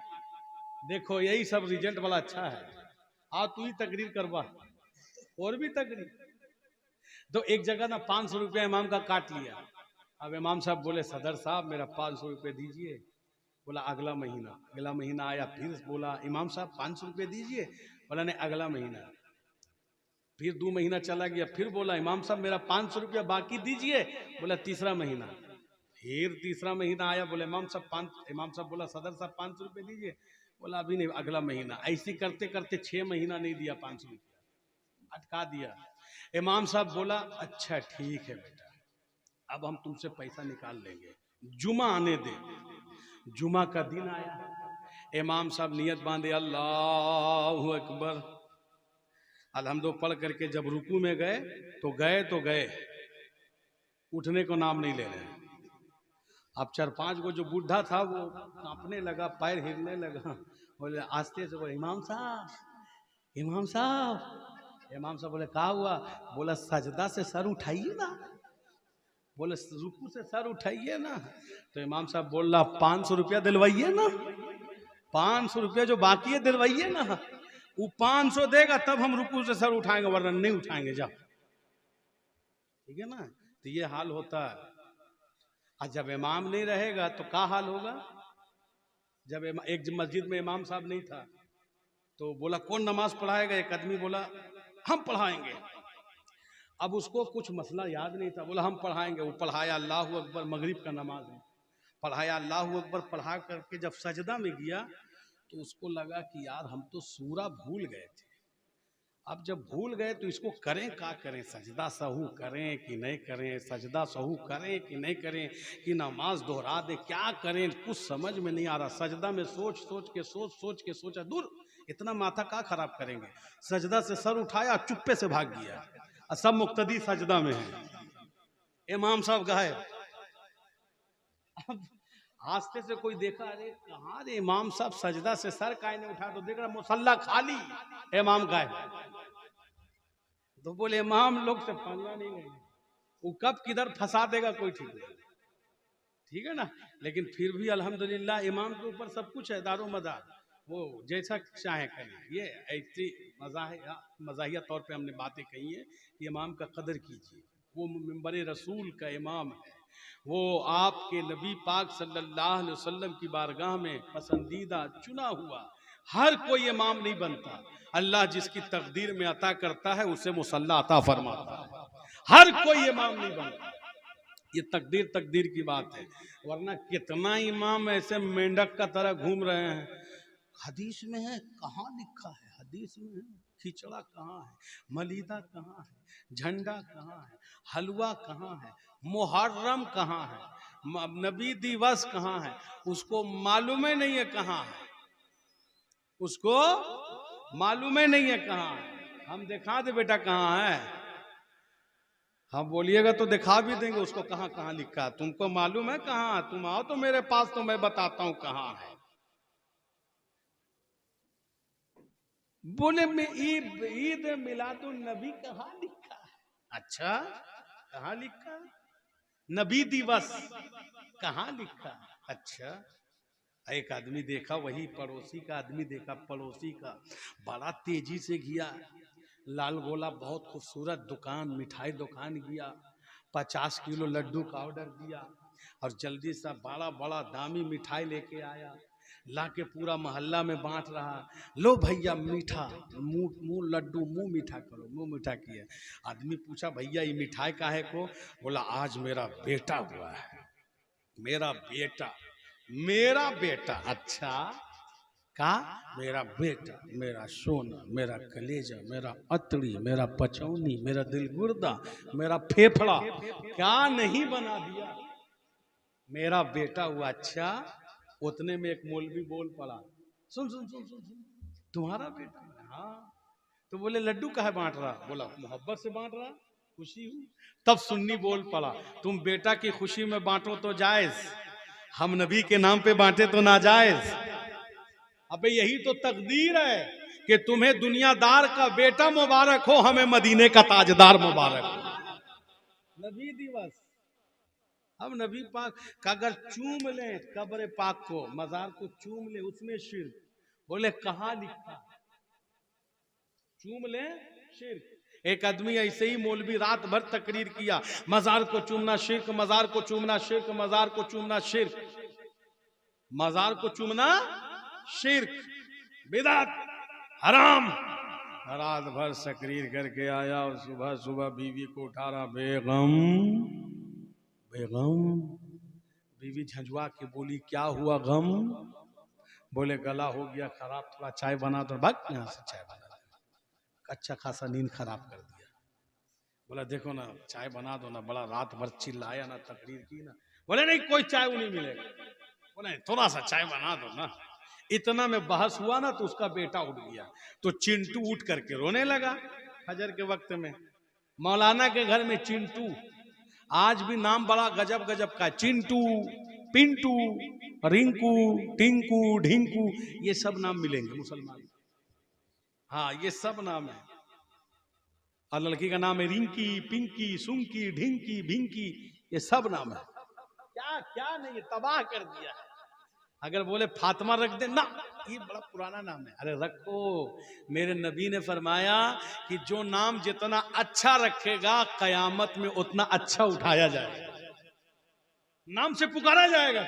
देखो यही सब रिजल्ट बड़ा अच्छा है। आ तू ही तकरीर करवा, और भी तकरीर। तो एक जगह ना 500 रुपया इमाम का काट लिया। अब इमाम साहब बोले, सदर साहब मेरा 500 रुपये दीजिए। बोला अगला महीना। अगला महीना आया, फिर बोला इमाम साहब 500 रुपये दीजिए। बोला नहीं, अगला महीना। फिर 2 महीना चला गया, फिर बोला इमाम साहब मेरा 500 रुपया बाकी दीजिए। बोला तीसरा महीना। फिर तीसरा महीना आया, बोले इमाम साहब बोला सदर साहब 500 रुपये दीजिए। बोला अभी नहीं, अगला महीना। ऐसे करते करते 6 महीना नहीं दिया, 500 रुपया अटका दिया। इमाम साहब बोला अच्छा ठीक है बेटा, अब हम तुमसे पैसा निकाल लेंगे, जुमा आने दे। जुमा का दिन आया, इमाम साहब नियत बांधे, अल्लाहु अकबर, अलहम्दो पढ़ करके जब रुकू में गए तो गए, उठने को नाम नहीं ले रहे। अब 4-5 को जो बूढ़ा था वो कांपने लगा, पैर हिलने लगा। बोले आस्ते से बोले इमाम साहब, इमाम साहब। इमाम साहब बोले क्या हुआ? बोला सजदा से सर उठाइए ना। बोले रुकू से सर उठाइए ना। तो इमाम साहब बोल रहा 500 रुपया दिलवाइए ना, 500 रुपया जो बाकी है दिलवाइए ना। वो 500 देगा तब हम रुकू से सर उठाएंगे, वरना नहीं उठाएंगे। जाओ, ठीक है ना। तो ये हाल होता है। और जब इमाम नहीं रहेगा तो क्या हाल होगा? जब एक मस्जिद में इमाम साहब नहीं था तो बोला कौन नमाज पढ़ाएगा? एक आदमी बोला हम पढ़ाएंगे। अब उसको कुछ मसला याद नहीं था, बोला हम पढ़ाएंगे। वो पढ़ाया अल्लाहु अकबर, मगरिब का नमाज है, पढ़ाया अल्लाहु अकबर। पढ़ा करके जब सजदा में गया तो उसको लगा कि यार हम तो सूरा भूल गए थे। अब जब भूल गए तो इसको करें क्या करें? सजदा सहू करें कि नहीं करें? सजदा सहू करें कि नहीं करें? कि नमाज दोहरा दे? क्या करें? कुछ समझ में नहीं आ रहा। सजदा में सोच के सोचा, दूर इतना माथा का खराब करेंगे। सजदा से सर उठाया, चुप्पे से भाग गया। और सब मुक्तदी सजदा में है, इमाम साहब गायब। अब आस्ते से कोई देखा, अरे कहाँ रे इमाम साहब सजदा से सर काहे नहीं उठा? तो देख रहा मुसल्ला खाली, इमाम गायब। तो बोले इमाम लोग से पंगा नहीं लेंगे, वो कब किधर फंसा देगा कोई ठीक नहीं, ठीक है ना। लेकिन फिर भी अल्हम्दुलिल्लाह इमाम के ऊपर सब कुछ है, दारो मदार, वो जैसा चाहे करें। ये ऐसी मज़ाहिया तौर पे हमने बातें कही है कि इमाम का कदर कीजिए। वो मिंबर रसूल का इमाम है, वो आपके नबी पाक सल्लल्लाहु अलैहि वसल्लम की बारगाह में पसंदीदा चुना हुआ। हर कोई इमाम नहीं बनता, अल्लाह जिसकी तकदीर में अता करता है उसे मुसल्ला अता फरमाता है। हर कोई इमाम नहीं बनता, ये तकदीर की बात है। वरना कितना इमाम ऐसे मेंढक का तरह घूम रहे हैं। हदीस में है, कहाँ लिखा है? हदीस में है, खिचड़ा कहाँ है? मलीदा कहाँ है? झंडा कहाँ है? हलवा कहाँ है? मुहर्रम कहाँ है? नबी दिवस कहाँ है? उसको मालूम ही नहीं है कहाँ है, उसको मालूम ही नहीं है कहाँ है। हम दिखा दे बेटा कहाँ है, हम बोलिएगा तो दिखा भी देंगे उसको कहाँ कहाँ लिखा है। तुमको मालूम है कहाँ? तुम आओ तो मेरे पास, तो मैं बताता हूँ कहाँ है। बोले मैं ईद मिलादुन नबी कहाँ लिखा है? अच्छा कहाँ लिखा है? नबी दिवस कहाँ लिखा है? अच्छा। एक आदमी देखा, वही पड़ोसी का आदमी देखा, पड़ोसी का बड़ा तेजी से गया, लाल गोला बहुत खूबसूरत दुकान, मिठाई दुकान गया, 50 किलो लड्डू का ऑर्डर दिया और जल्दी से बड़ा बड़ा दामी मिठाई लेके आया, लाके पूरा मोहल्ला में बांट रहा। लो भैया मीठा, मुंह लड्डू, मुंह मीठा करो। मुंह मीठा किया। आदमी पूछा भैया ये मिठाई काहे को? बोला आज मेरा बेटा हुआ है। मेरा बेटा। अच्छा कहा मेरा बेटा, मेरा सोना, मेरा कलेजा, मेरा अतड़ी, मेरा पचौनी, मेरा दिल गुर्दा, मेरा फेफड़ा, क्या नहीं बना दिया। मेरा बेटा हुआ। अच्छा, उतने में एक मौलवी बोल पड़ा, सुन सुन सुन सुन सुन, तुम्हारा बेटा? हाँ। तो बोले लड्डू काहे बांट रहा? बोला मोहब्बत से बांट रहा, खुशी हूं। तब सुन्नी बोल पड़ा, तुम बेटा की खुशी में बांटो तो जायज, हम नबी के नाम पे बांटे तो नाजायज। अबे यही तो तकदीर है कि तुम्हें दुनियादार का बेटा मुबारक हो, हमें मदीने का ताजदार मुबारक हो। नबी दिवस। अब नबी पाक का अगर चूम ले कब्र पाक को, मजार को चूम ले, उसमें शिर्क। बोले कहां लिखा? चूम ले शिर्क। एक आदमी ऐसे ही मौलवी रात भर तकरीर किया, मजार को चूमना शिर्क, मजार को चूमना शिर्क, मजार को चूमना शिर्क, मजार को चूमना शिर्क, बिदअत, हराम। रात भर तकरीर करके आया और सुबह सुबह बीवी को उठा रहा, बेगम बेगम। बीवी झंझुआ के बोली क्या हुआ गम? बोले गला हो गया खराब, थोड़ा चाय बना दो। भाग यहाँ से, चाय बना दो। अच्छा खासा नींद खराब कर दिया। बोला देखो ना, चाय बना दो ना, बड़ा रात भर चिल्लाया ना, तकरीर की ना। बोले नहीं, कोई चाय नहीं मिलेगा। बोले थोड़ा सा चाय बना दो ना। इतना में बहस हुआ ना, तो उसका बेटा उठ गया, तो चिंटू उठ करके रोने लगा। फजर के वक्त में मौलाना के घर में चिंटू, आज भी नाम बड़ा गजब गजब का, चिंटू, पिंटू, रिंकू, टिंकू, ढिंकू, ये सब नाम मिलेंगे मुसलमान। हाँ, ये सब नाम है। और लड़की का नाम है रिंकी, पिंकी, सुंकी, ढिंकी, भिंकी, ये सब नाम है। क्या क्या नहीं, तबाह कर दिया है। अगर बोले फातिमा रख दे ना, ये बड़ा पुराना नाम है। अरे रखो, मेरे नबी ने फरमाया कि जो नाम जितना अच्छा रखेगा, कयामत में उतना अच्छा उठाया जाएगा, नाम से पुकारा जाएगा।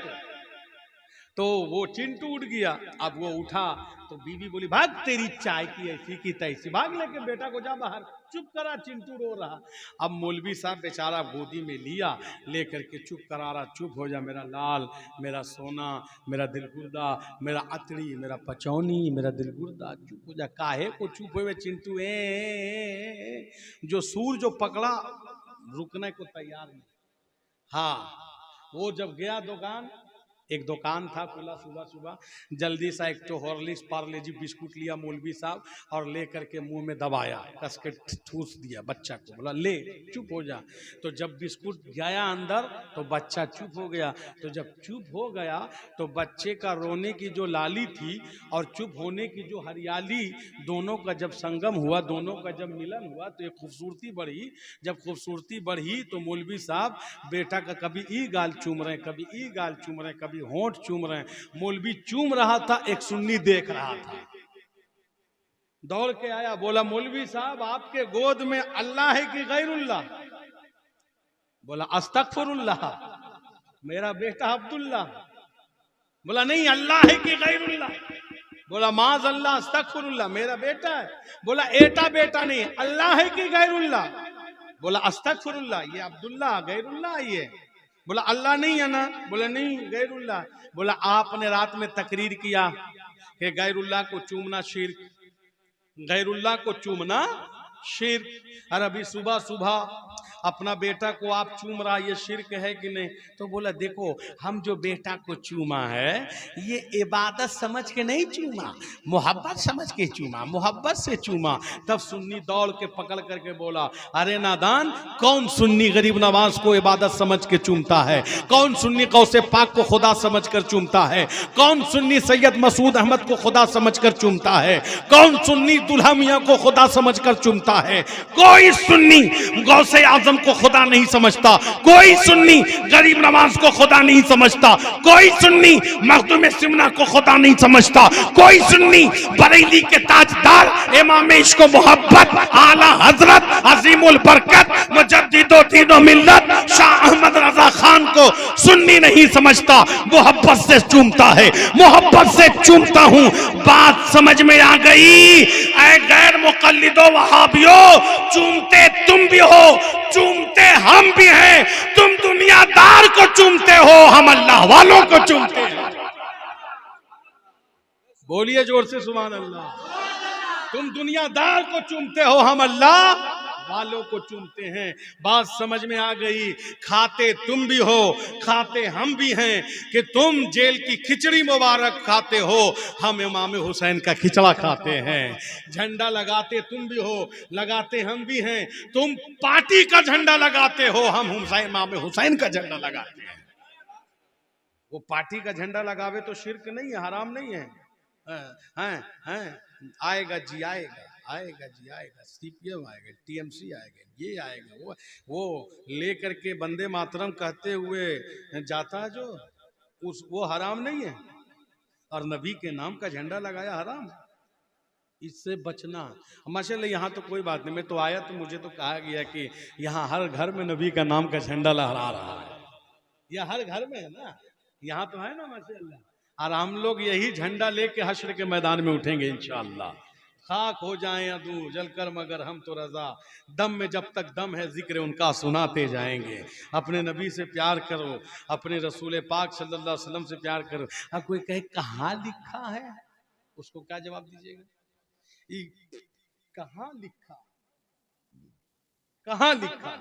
तो वो चिंटू उठ गया। अब वो उठा तो बीवी बोली भाग, तेरी चाय की ऐसी की तैसी, भाग लेके बेटा को जा बाहर। चुप करा, चिंटू रो रहा। अब मौलवी साहब बेचारा गोदी में लिया, लेकर के चुप करा रहा, चुप हो जा मेरा लाल, मेरा सोना, मेरा दिल गुर्दा, मेरा अतड़ी, मेरा पचौनी, मेरा दिल गुर्दा, चुप हो जा। काहे को चुप हुए चिंटू? जो सूर जो पकड़ा रुकने को तैयार नहीं। हाँ, वो जब गया दुकान, एक दुकान था खुला, सुबह सुबह जल्दी सा एक तो हॉर्लिक्स पार्ले जी बिस्कुट लिया मौलवी साहब, और लेकर के मुंह में दबाया, कस के ठूस दिया बच्चा को। बोला ले, चुप हो जा। तो जब बिस्कुट गया अंदर तो बच्चा चुप हो गया। तो जब चुप हो गया तो बच्चे का रोने की जो लाली थी और चुप होने की जो हरियाली, दोनों का जब संगम हुआ, दोनों का जब मिलन हुआ, तो एक खूबसूरती बढ़ी। जब खूबसूरती बढ़ी तो मौलवी साहब बेटा का कभी ई गाल चूम रहे, कभी ई गाल चूम रहे, कभी होंठ चूम रहे हैं। मौलवी चूम रहा था, एक सुन्नी देख रहा था, दौड़ के आया, बोला मौलवी साहब आपके गोद में अल्लाह है कि गैरुल्लाह? बोला अस्तगफिरुल्लाह, मेरा बेटा अब्दुल्ला। बोला नहीं, अल्लाह है कि गैरुल्लाह? बोला माज अल्लाह अस्तगफिरुल्लाह, मेरा बेटा है। बोला एटा बेटा नहीं, अल्लाह है कि गैरुल्लाह? बोला अस्तगफिरुल्लाह, ये अब्दुल्ला गैरुल्लाह ये। बोला अल्लाह नहीं है ना? बोला नहीं, गैरुल्लाह। बोला आपने रात में तकरीर किया कि गैरुल्लाह को चूमना शिर्क, गैरुल्लाह को चूमना शिर्क। और अभी सुबह सुबह अपना बेटा को आप चूम रहा, ये शिर्क है कि नहीं? तो बोला देखो, हम जो बेटा को चूमा है ये इबादत समझ के नहीं चूमा, मोहब्बत समझ के चूमा, मोहब्बत से चूमा। तब सुन्नी दौड़ के पकड़ करके बोला अरे नादान, कौन सुन्नी गरीब नवाज को इबादत समझ के चूमता है? कौन सुन्नी गौसे पाक को खुदा समझ कर चूमता है? कौन सुन्नी सैयद मसूद अहमद को खुदा समझ कर चूमता है? कौन सुन्नी दुल्हा मियां को खुदा समझ कर चूमता है? कोई सुन्नी गौसे आजम को खुदा नहीं समझता, कोई सुन्नी गरीब नवाज को खुदा नहीं समझता, कोई सुन्नी मखदूम सिमना को खुदा नहीं समझता, कोई सुन्नी बरेली के ताजदार इमाम इश्क व मोहब्बत आला हजरत अजीमुल बरकत मुजद्दिदो दीनो मिल्लत शाह अहमद रजा खान को सुन्नी नहीं समझता, मोहब्बत से चूमता है, मोहब्बत से चूमता हूं। बात समझ में आ गई? ऐ गैर मुकल्लिदो वहाबियो, चूमते तुम भी हो, चूमते हम भी हैं। तुम दुनियादार को चूमते हो, हम अल्लाह वालों को चूमते हैं। बोलिए जोर से सुभान अल्लाह। तुम दुनियादार को चूमते हो, हम अल्लाह वालों को चूमते हैं। बात समझ में आ गई। खाते तुम भी हो, खाते हम भी हैं कि तुम जेल की खिचड़ी मुबारक खाते हो, हम इमाम हुसैन का खिचड़ा खाते हैं। झंडा लगाते तुम भी हो, लगाते हम भी हैं। तुम पार्टी का झंडा लगाते हो, हम इमाम हुसैन का झंडा लगाते हैं। वो पार्टी का झंडा लगावे तो शिर्क नहीं है, हराम नहीं है। आएगा जी आएगा, आएगा जी आएगा, सीपीएम आएगा, टीएमसी आएगा, ये आएगा, वो लेकर के वंदे मातरम कहते हुए जाता है जो वो हराम नहीं है। और नबी के नाम का झंडा लगाया हराम। इससे बचना। माशाल्लाह यहाँ तो कोई बात नहीं, मैं तो आया तो मुझे तो कहा गया कि यहाँ हर घर में नबी का नाम का झंडा लहरा रहा है। यह हर घर में है ना, यहाँ तो है ना माशाल्लाह। और हम लोग यही झंडा लेके हश्र के मैदान में उठेंगे इंशाअल्लाह। खाक हो जाएं अदू जलकर मगर हम तो रजा, दम में जब तक दम है जिक्र उनका सुनाते जाएंगे। अपने नबी से प्यार करो, अपने रसूल पाक सल्लल्लाहु अलैहि वसल्लम से प्यार करो। अब कोई कहे कहाँ लिखा है, उसको क्या जवाब दीजिएगा? कहाँ लिखा, कहाँ लिखा?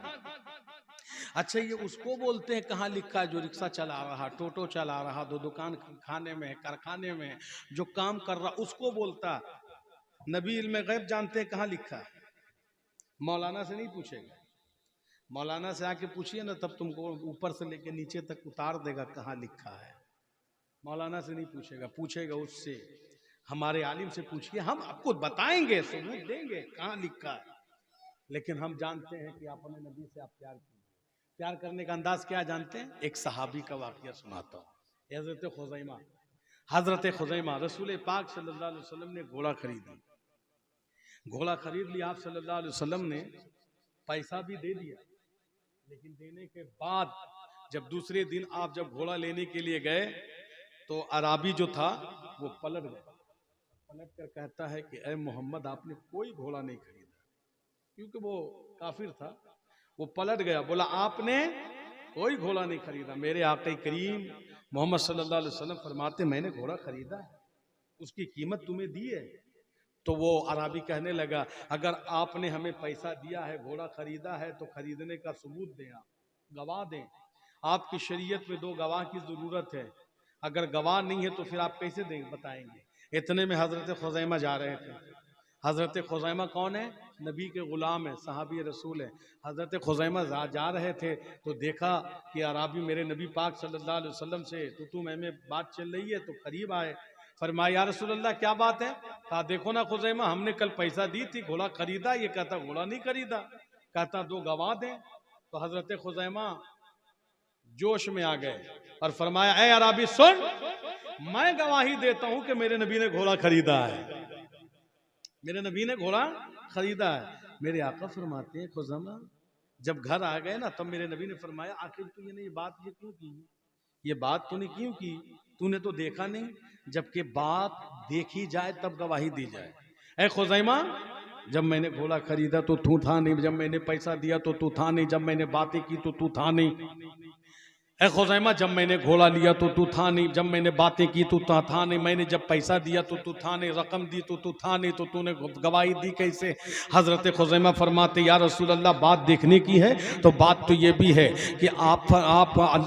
अच्छा ये उसको बोलते हैं कहाँ लिखा है जो रिक्शा चला रहा, टोटो चला रहा, दो दुकान खाने में, कारखाने में जो काम कर रहा, उसको बोलता। नबी इल्म गैब जानते हैं कहाँ लिखा है। मौलाना से नहीं पूछेगा, मौलाना से आके पूछिए ना, तब तुमको ऊपर से लेके नीचे तक उतार देगा कहाँ लिखा है। मौलाना से नहीं पूछेगा, पूछेगा उससे, हमारे आलिम से पूछिए, हम आपको बताएंगे, सबूत देंगे कहाँ लिखा है। लेकिन हम जानते हैं कि अपने नबी से आप प्यार कीजिए। प्यार करने का अंदाज क्या जानते हैं? एक सहाबी का वाकया सुनाता हूँ। हजरत खुज़ैमा रसूल पाक सल्लल्लाहु अलैहि वसल्लम ने घोड़ा खरीदी। घोड़ा खरीद लिया, आप सल्लल्लाहु अलैहि वसल्लम ने पैसा भी दे दिया। लेकिन देने के बाद जब दूसरे दिन आप जब घोड़ा लेने के लिए गए तो अराबी जो था वो पलट गया। पलट कर कहता है कि ऐ मोहम्मद, आपने कोई घोड़ा नहीं खरीदा, क्योंकि वो काफिर था। वो पलट गया, बोला आपने कोई घोड़ा नहीं खरीदा। मेरे आका करीम मोहम्मद सल्लल्लाहु अलैहि वसल्लम फरमाते मैंने घोड़ा खरीदा है, उसकी कीमत तुम्हें दी है। तो वो अराबी कहने लगा, अगर आपने हमें पैसा दिया है, घोड़ा खरीदा है, तो खरीदने का सबूत दें, आप गवाह दें। आपकी शरीयत में 2 गवाह की जरूरत है। अगर गवाह नहीं है तो फिर आप कैसे दें, बताएंगे। इतने में हजरत खुज़ैमा जा रहे थे। हजरत खुज़ैमा कौन है? नबी के गुलाम है, सहाबी रसूल है। हजरत खुज़ैमा जा रहे थे तो देखा कि अराबी मेरे नबी पाक सल्लल्लाहु अलैहि वसल्लम से तू में बात चल रही है, तो करीब आए। फरमाया या रसूल अल्लाह क्या बात है? कहा देखो ना खुज़ैमा, हमने कल पैसा दी थी, घोड़ा खरीदा। ये कहता घोड़ा नहीं खरीदा, कहता 2 गवाह दें। तो हजरत खुज़ैमा जोश में आ गए और फरमाया ऐ अराबी सुन, मैं गवाही देता हूं कि मेरे नबी ने घोड़ा खरीदा है, मेरे नबी ने घोड़ा खरीदा है। मेरे आका फरमाते हैं खुज़ैमा जब घर आ गए ना, तब मेरे नबी ने फरमाया आखिर तूने ये बात क्यों की? ये बात तूने क्यों की? तूने तो देखा नहीं, जबकि बात देखी जाए तब गवाही दी जाए। ऐ खुज़ैमा, जब मैंने घोड़ा खरीदा तो तू था नहीं, जब मैंने पैसा दिया तो तू था नहीं, जब मैंने बातें की तो तू था नहीं। ऐ खुज़ैमा, जब मैंने घोड़ा लिया तो तू था नहीं, जब मैंने बातें की तो था नहीं, मैंने जब पैसा दिया तो तू था नहीं, रकम दी तो तू था नहीं, तो तूने गवाही दी कैसे? हजरत खुज़ैमा फरमाते या रसूल अल्लाह, बात देखने की है तो बात तो ये भी है कि आप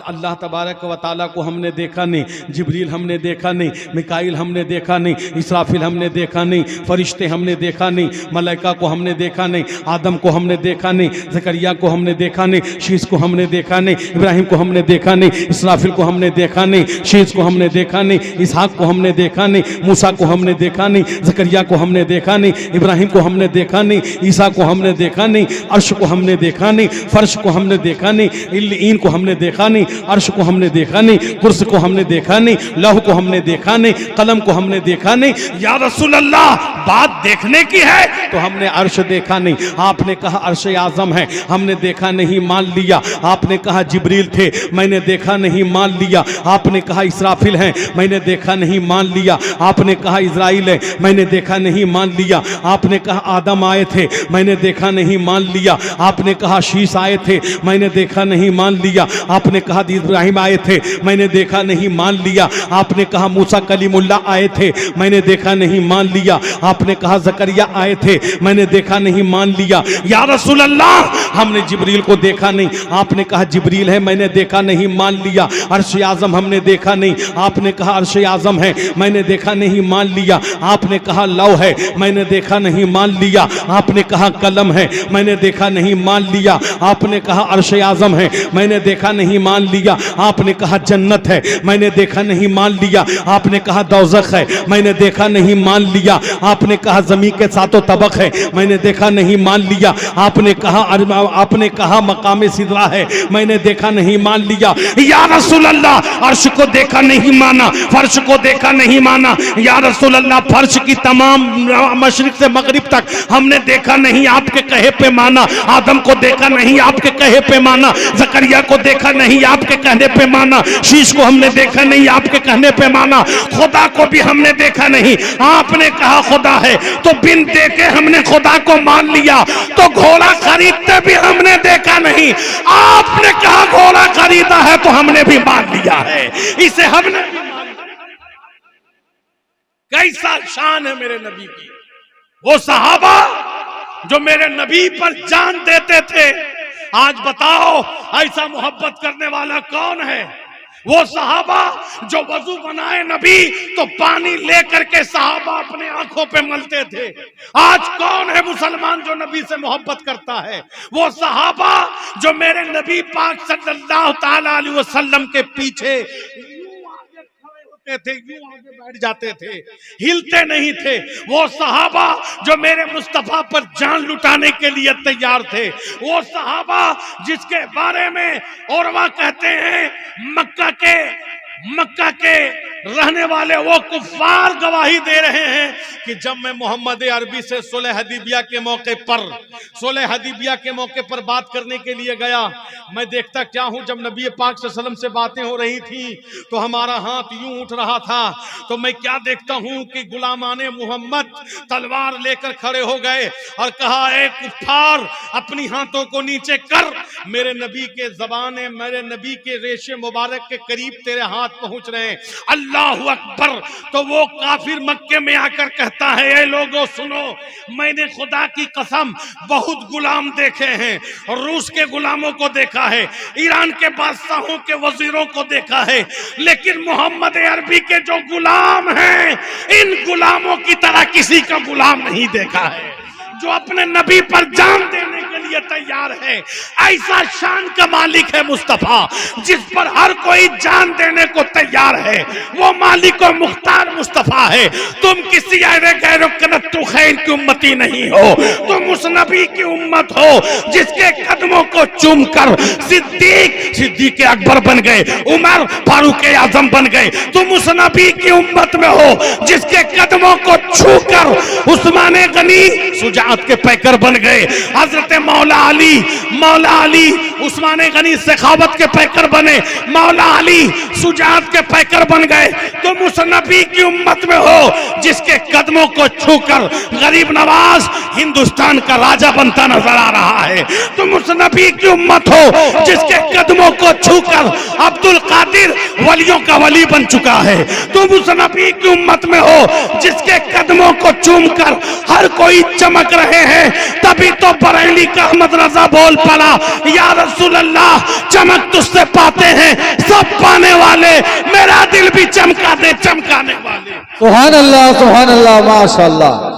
अल्लाह तबारक व तआला को हमने देखा नहीं, जिब्रील हमने देखा नहीं, मिकाईल हमने देखा नहीं, इसराफिल हमने देखा नहीं, फरिश्ते हमने देखा नहीं, मलाइका को हमने देखा नहीं, आदम को हमने देखा नहीं, ज़करिया को हमने देखा नहीं, शीश को हमने देखा नहीं, इब्राहिम को हमने देखा नहीं, इसराफिल को हमने देखा नहीं, शीश को हमने देखा नहीं, इसहाक को हमने देखा नहीं, मूसा को हमने देखा नहीं, ज़करिया को हमने देखा नहीं, इब्राहिम को हमने देखा नहीं, ईसा को हमने देखा नहीं, अर्श को हमने देखा नहीं, फर्श को हमने देखा नहीं, इल्लीन को हमने देखा नहीं, अर्श को हमने देखा नहीं, कुर्स को हमने देखा नहीं, लौह को हमने देखा नहीं, कलम को हमने देखा नहीं। या रसूल अल्लाह, बात देखने की है तो हमने अर्श देखा नहीं। आपने कहा अर्श आज़म है, हमने देखा नहीं, मान लिया। आपने कहा जिब्रील थे, मैं मैंने देखा नहीं, मान लिया। आपने कहा इसराफिल हैं, मैंने देखा नहीं, मान लिया। आपने कहा इजराइल है, मैंने देखा नहीं, मान लिया। आपने कहा आदम आए थे, मैंने देखा नहीं, मान लिया। आपने कहा शीश आए थे, मैंने देखा नहीं, मान लिया। आपने कहा इब्राहिम आए थे, मैंने देखा नहीं, मान लिया। आपने कहा मूसा कलीमुल्लाह आए थे, मैंने देखा नहीं, मान लिया। आपने कहा जकरिया आए थे, मैंने देखा नहीं, मान लिया। या रसूल अल्लाह, हमने जिब्रील को देखा नहीं। आपने कहा जिब्रील है, मैंने देखा नहीं, मान लिया। अर्श आजम हमने देखा नहीं। आपने कहा अर्श आजम है, मैंने देखा नहीं, मान लिया। आपने कहा लौ है, मैंने देखा नहीं, मान लिया। आपने कहा कलम है, मैंने देखा नहीं, मान लिया। आपने कहा अर्श आजम है, मैंने देखा नहीं, मान लिया। आपने कहा जन्नत है, मैंने देखा नहीं, मान लिया। आपने कहा दोज़ख है, मैंने देखा नहीं, मान लिया। आपने कहा ज़मीन के सातों तबक है, मैंने देखा नहीं, मान लिया। आपने कहा मकाम सिदरा है, मैंने देखा नहीं, मान लिया। या रसूल अल्लाह, अर्श को देखा नहीं माना, फर्श को देखा नहीं माना। या रसूल अल्लाह, फर्श की तमाम मशरिक से मगरिब तक हमने देखा नहीं, आपके कहे पे माना। आदम को देखा नहीं, आपके कहे पे माना। जकरिया को देखा नहीं, आपके कहने पे माना। शीश को हमने देखा नहीं, आपके कहने पे माना। खुदा को भी हमने देखा नहीं, आपने कहा खुदा है, तो बिन देखे हमने खुदा को मान लिया। तो घोड़ा खरीदते भी हमने देखा नहीं, आपने कहा घोड़ा खरीदा है, तो हमने भी मान लिया है। इसे हमने भी मान लिया। कैसा शान है मेरे नबी की। वो सहाबा जो मेरे नबी पर जान देते थे, आज बताओ ऐसा मोहब्बत करने वाला कौन है? वो सहाबा जो वजू बनाए नबी तो पानी लेकर के सहाबा अपने आंखों पे मलते थे। आज कौन है मुसलमान जो नबी से मोहब्बत करता है? वो सहाबा जो मेरे नबी पाक सल्लल्लाहु ताला अलैहि वसल्लम के पीछे थे, यूं आगे बैठ जाते थे, हिलते नहीं थे। वो सहाबा जो मेरे मुस्तफा पर जान लुटाने के लिए तैयार थे। वो सहाबा जिसके बारे में औरवा कहते हैं मक्का के रहने वाले वो कुफ्फार गवाही दे रहे हैं कि जब मैं मोहम्मद अरबी से सुलह हदीबिया के मौके पर बात करने के लिए गया, मैं देखता क्या हूं, जब नबी पाक सल्लल्लाहु अलैहि वसल्लम से बातें हो रही थी तो हमारा हाथ यूं उठ रहा था। तो मैं क्या देखता हूं कि गुलामाने मोहम्मद तलवार लेकर खड़े हो गए और कहा, ए कुफ्फार, अपनी हाथों को नीचे कर। मेरे नबी के ज़बाने, मेरे नबी के रेशे मुबारक के करीब तेरे हाथ पहुंच रहे हैं। अल्लाहु अकबर। तो वो काफिर मक्के में आकर कहता है, ए लोगों सुनो, मैंने खुदा की कसम बहुत गुलाम देखे हैं, रूस के गुलामों को देखा है, ईरान के बादशाहों के वजीरों को देखा है, लेकिन मोहम्मद अरबी के जो गुलाम हैं, इन गुलामों की तरह किसी का गुलाम नहीं देखा है जो अपने नबी पर जान देने के लिए तैयार है। ऐसा शान का मालिक है मुस्तफा, जिस पर हर कोई जान देने को तैयार है। वो मालिक और मुख्तार मुस्तफा है। तुम किसी ऐरे गैरो कनत्तु खैर की उम्मती नहीं हो, तुम उस नबी की उम्मत हो जिसके कदमों को चूमकर सिद्दीक अकबर बन गए, उमर फारूक आजम बन गए। तुम उस नबी की उम्मत में हो जिसके कदमों को छूकर उस्मान गनी सुजा के पैकर बन गए। हजरत मौला अली उस्मान गनी सखावत के पैकर बने, मौला अली सुजात के पैकर बन गए। तुम उस नबी की उम्मत में हो जिसके कदमों को छूकर गरीब नवाज हिंदुस्तान का राजा बनता नजर आ रहा है। तुम उस नबी की उम्मत हो जिसके कदमों को छूकर अब्दुल कादिर वलियों का वली बन चुका है। तुम उस नबी की उम्मत में हो जिसके कदमों को चूमकर हर कोई चमक रहे हैं। तभी तो बरेली का अहमद रजा बोल पड़ा, या रसूल अल्लाह, चमक तुझसे पाते हैं सब पाने वाले, मेरा दिल भी चमका दे चमकाने वाले। सुभान अल्लाह माशाअल्लाह।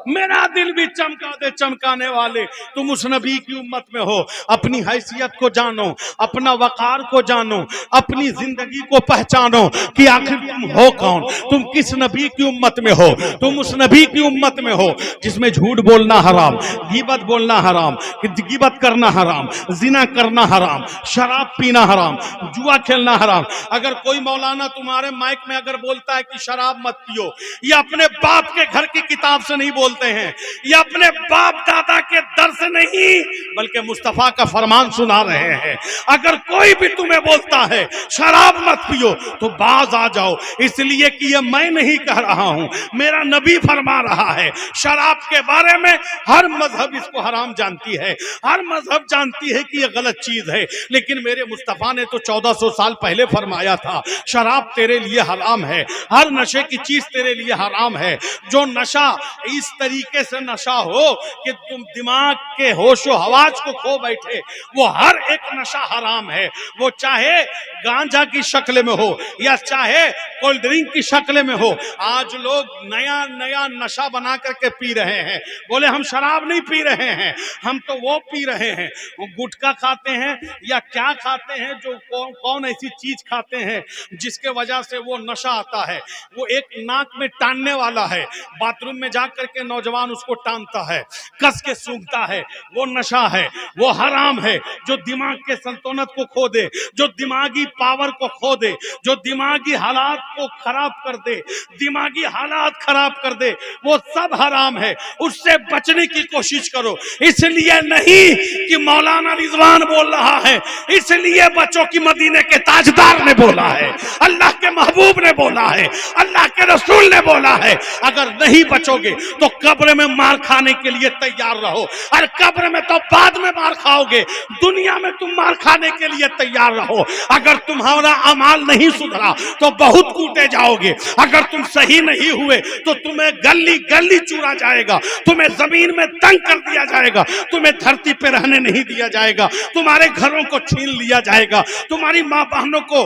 मेरा दिल भी चमका दे चमकाने वाले। तुम उस नबी की उम्मत में हो। अपनी हैसियत को जानो, अपना वकार को जानो, अपनी जिंदगी को पहचानो कि आखिर तुम हो कौन, तुम किस नबी की उम्मत में हो। तुम उस नबी की उम्मत में हो जिसमें झूठ बोलना हराम, गीबत बोलना हराम, गीबत करना हराम, जिना करना हराम, शराब पीना हराम, जुआ खेलना हराम। अगर कोई मौलाना तुम्हारे माइक में अगर बोलता है कि शराब मत पियो, ये अपने बाप के घर की किताब से नहीं बोलते हैं, ये अपने बाप दादा के दर्स नहीं बल्कि मुस्तफा का फरमान सुना रहे हैं। अगर कोई भी तुम्हें बोलता है शराब मत पियो तो बाज आ जाओ, इसलिए कि ये मैं नहीं कह रहा हूं, मेरा नबी फरमा रहा है। शराब के बारे में हर मजहब इसको हराम जानती है, हर मजहब जानती है कि ये गलत चीज है, लेकिन मेरे मुस्तफा ने तो 1400 साल पहले फरमाया था शराब तेरे लिए हराम है, हर नशे की चीज तेरे लिए हराम है। जो नशा इस तरीके से नशा हो कि तुम दिमाग के होशो हवास को खो बैठे, वो हर एक नशा हराम है। वो चाहे गांजा की शक्ल में हो या चाहे कोल्ड ड्रिंक की शक्ल में हो। आज लोग नया नया नशा बना करके पी रहे हैं, बोले हम शराब नहीं पी रहे हैं, हम तो वो पी रहे हैं, वो गुटखा खाते हैं या क्या खाते हैं, जो कौन ऐसी चीज खाते हैं जिसके वजह से वो नशा आता है। वो एक नाक में टानने वाला है, बाथरूम में जाकर के नौजवान उसको टानता है, कस के सूंघता है, वो नशा है, वो हराम है। जो दिमाग के संतुलन को खो दे, जो दिमागी पावर को खो दे, जो दिमागी हालात को खराब कर दे, दिमागी हालात खराब कर दे, वो सब हराम है। उससे बचने की कोशिश करो। इसलिए नहीं कि मौलाना रिजवान बोल रहा है, इसलिए बच्चों की मदीने के ताजदार ने बोला है, अल्लाह के महबूब ने बोला है, अल्लाह के रसूल ने बोला है। अगर नहीं बचोगे तो कब्र में मार खाने के लिए तैयार रहो, और कब्र में तो बाद में मार खाओगे, दुनिया में तुम मार खाने के लिए तैयार रहो। अगर तुम्हारा अमाल नहीं सुधरा तो बहुत कूटे जाओगे, अगर तुम सही नहीं हुए तो तुम्हें गली गली चूरा जाएगा, तुम्हें जमीन में तंग कर दिया जाएगा, तुम्हें धरती पे रहने नहीं दिया जाएगा, तुम्हारे घरों को छीन लिया जाएगा, तुम्हारी माँ बहनों को,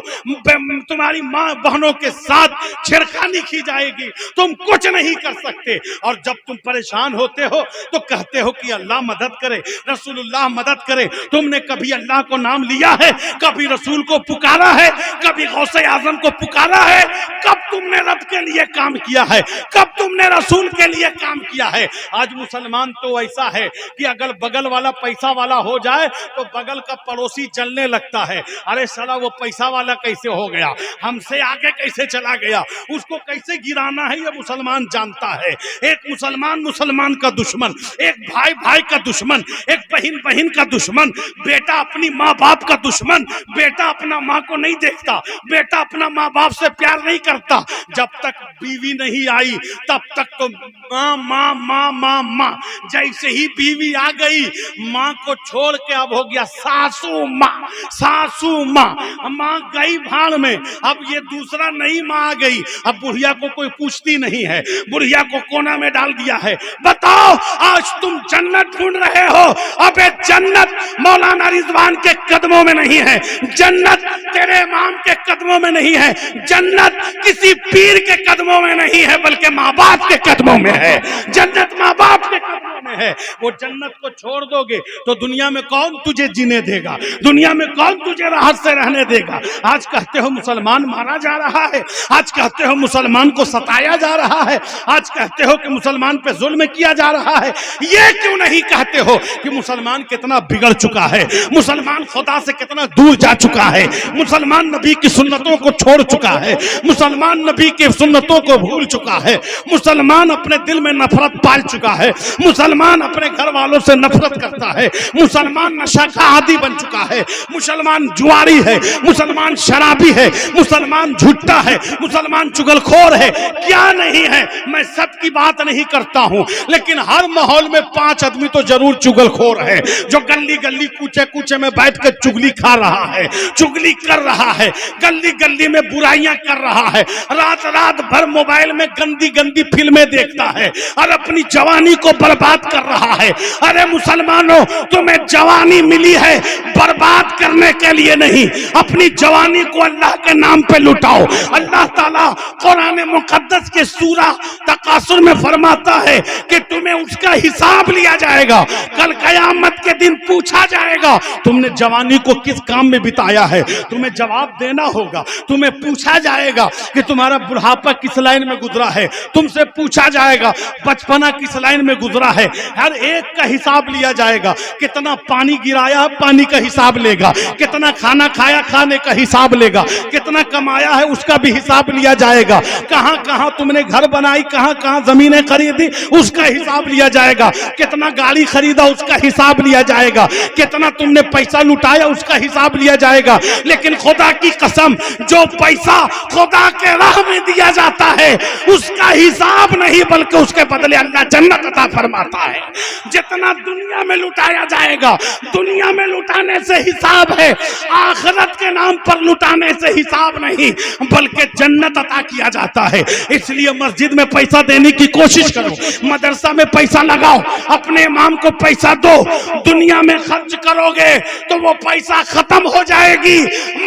तुम्हारी माँ बहनों के साथ छेड़खानी की जाएगी, तुम कुछ नहीं कर सकते। और जब तुम परेशान होते हो तो कहते हो कि अल्लाह मदद करे, रसूलुल्लाह मदद करे। तुमने कभी अल्लाह को नाम लिया है, कभी रसूल को पुकारा है, कभी गौसे आजम को पुकारा है? कब तुमने रब के लिए काम किया है, कब तुमने रसूल के लिए काम किया है? आज मुसलमान तो ऐसा है कि अगर बगल वाला पैसा वाला हो जाए तो बगल का पड़ोसी जलने लगता है। अरे साला वो पैसा वाला कैसे हो गया, हमसे आगे कैसे चला गया, उसको कैसे गिराना है ये मुसलमान जानता है। एक मुसलमान मुसलमान का दुश्मन, एक भाई भाई का दुश्मन, एक बहन बहन का दुश्मन, बेटा अपनी माँ बाप का दुश्मन, बेटा अपना माँ को नहीं देखता, बेटा अपना माँ बाप से प्यार नहीं करता। जब तक बीवी नहीं आई तब तक तो माँ माँ माँ माँ माँ, जैसे ही बीवी आ गई माँ को छोड़ के अब हो गया सासू माँ, सासू माँ। माँ गई भाड़ में, अब ये दूसरा नई माँ आ गई, अब बुढ़िया को कोई पूछती नहीं है, बुढ़िया को कोना में डाल दिया है। बताओ आज तुम जन्नत ढूंढ रहे हो, अबे जन्नत मौलाना रिजवान के कदमों में नहीं है, जन्नत तेरे इमाम के कदमों में नहीं है, जन्नत किसी पीर के कदमों में नहीं है, बल्कि माँ बाप के कदमों में है। जन्नत माँ बाप के कदमों में है। वो जन्नत को छोड़ दोगे तो दुनिया में कौन तुझे जीने देगा, दुनिया में कौन तुझे राहत से रहने देगा? आज कहते हो मुसलमान मारा जा रहा है, आज कहते हो मुसलमान को सताया जा रहा है, आज कहते हो कि मुसलमान पे जुल्म किया जा रहा है। ये क्यों नहीं कहते हो कि मुसलमान कितना बिगड़ चुका है, मुसलमान खुदा से कितना दूर जा चुका है, मुसलमान नबी की सुन्नतों को छोड़ चुका है, मुसलमान नबी की सुन्नतों को भूल चुका है, मुसलमान अपने दिल में नफरत पाल चुका है, मुसलमान अपने घर वालों से नफरत करता है, मुसलमान नशा का आदी बन चुका है, मुसलमान जुआरी है, मुसलमान शराबी है, मुसलमान झूठा है, मुसलमान चुगलखोर है। क्या नहीं है, मैं सबकी बात नहीं करता हूं, लेकिन हर माहौल में 5 आदमी तो जरूर चुगलखोर है, जो गली गली कूचे कूचे में बैठकर चुगली खा रहा है, चुगली कर रहा है, गली गली में बुराइयां कर रहा है, रात रात भर मोबाइल में गंदी गंदी फिल्में देखता है और अपनी जवानी को बर्बाद कर रहा है। अरे मुसलमानों, तुम्हें जवानी मिली है बर्बाद करने के लिए नहीं, अपनी जवानी को अल्लाह के नाम पे लुटाओ। अल्लाह ताला कुरान मुकद्दस के सूरा तकासुर में फरमाता है कि तुम्हें उसका हिसाब लिया जाएगा, कल कयामत के दिन पूछा जाएगा तुमने जवानी को किस काम में बिताया है, तुम्हें जवाब देना होगा। तुम्हें पूछा जाएगा कि तुम्हारा बुढ़ापा किस लाइन में गुजरा है, तुमसे पूछा जाएगा बचपना किस लाइन में गुजरा है, हर एक का हिसाब लिया जाएगा। कितना पानी गिराया है, पानी का हिसाब लेगा। कितना खाना खाया, खाने का हिसाब लेगा। कितना कमाया है, उसका भी हिसाब लिया जाएगा। कहां कहां तुमने घर बनाई, कहां कहां जमीनें खरीदी, उसका हिसाब लिया जाएगा। कितना गाड़ी खरीदा, उसका हिसाब लिया जाएगा। कितना तुमने पैसा लुटाया, उसका हिसाब लिया जाएगा। लेकिन खुदा की कसम, जो पैसा खुदा के राह में दिया जाता है उसका हिसाब नहीं, बल्कि उसके बदले अल्लाह जन्नत अता फरमाता है। जितना दुनिया में लुटाया जाएगा, दुनिया में लुटाने से हिसाब है, आखिरत के नाम पर लुटाने से हिसाब नहीं, बल्कि जन्नत अता किया जाता है। इसलिए मस्जिद में पैसा देने की कोशिश करो, मदरसा में पैसा लगाओ, अपने इमाम को पैसा दो। दुनिया में खर्च करोगे तो वो पैसा खत्म हो जाएगी।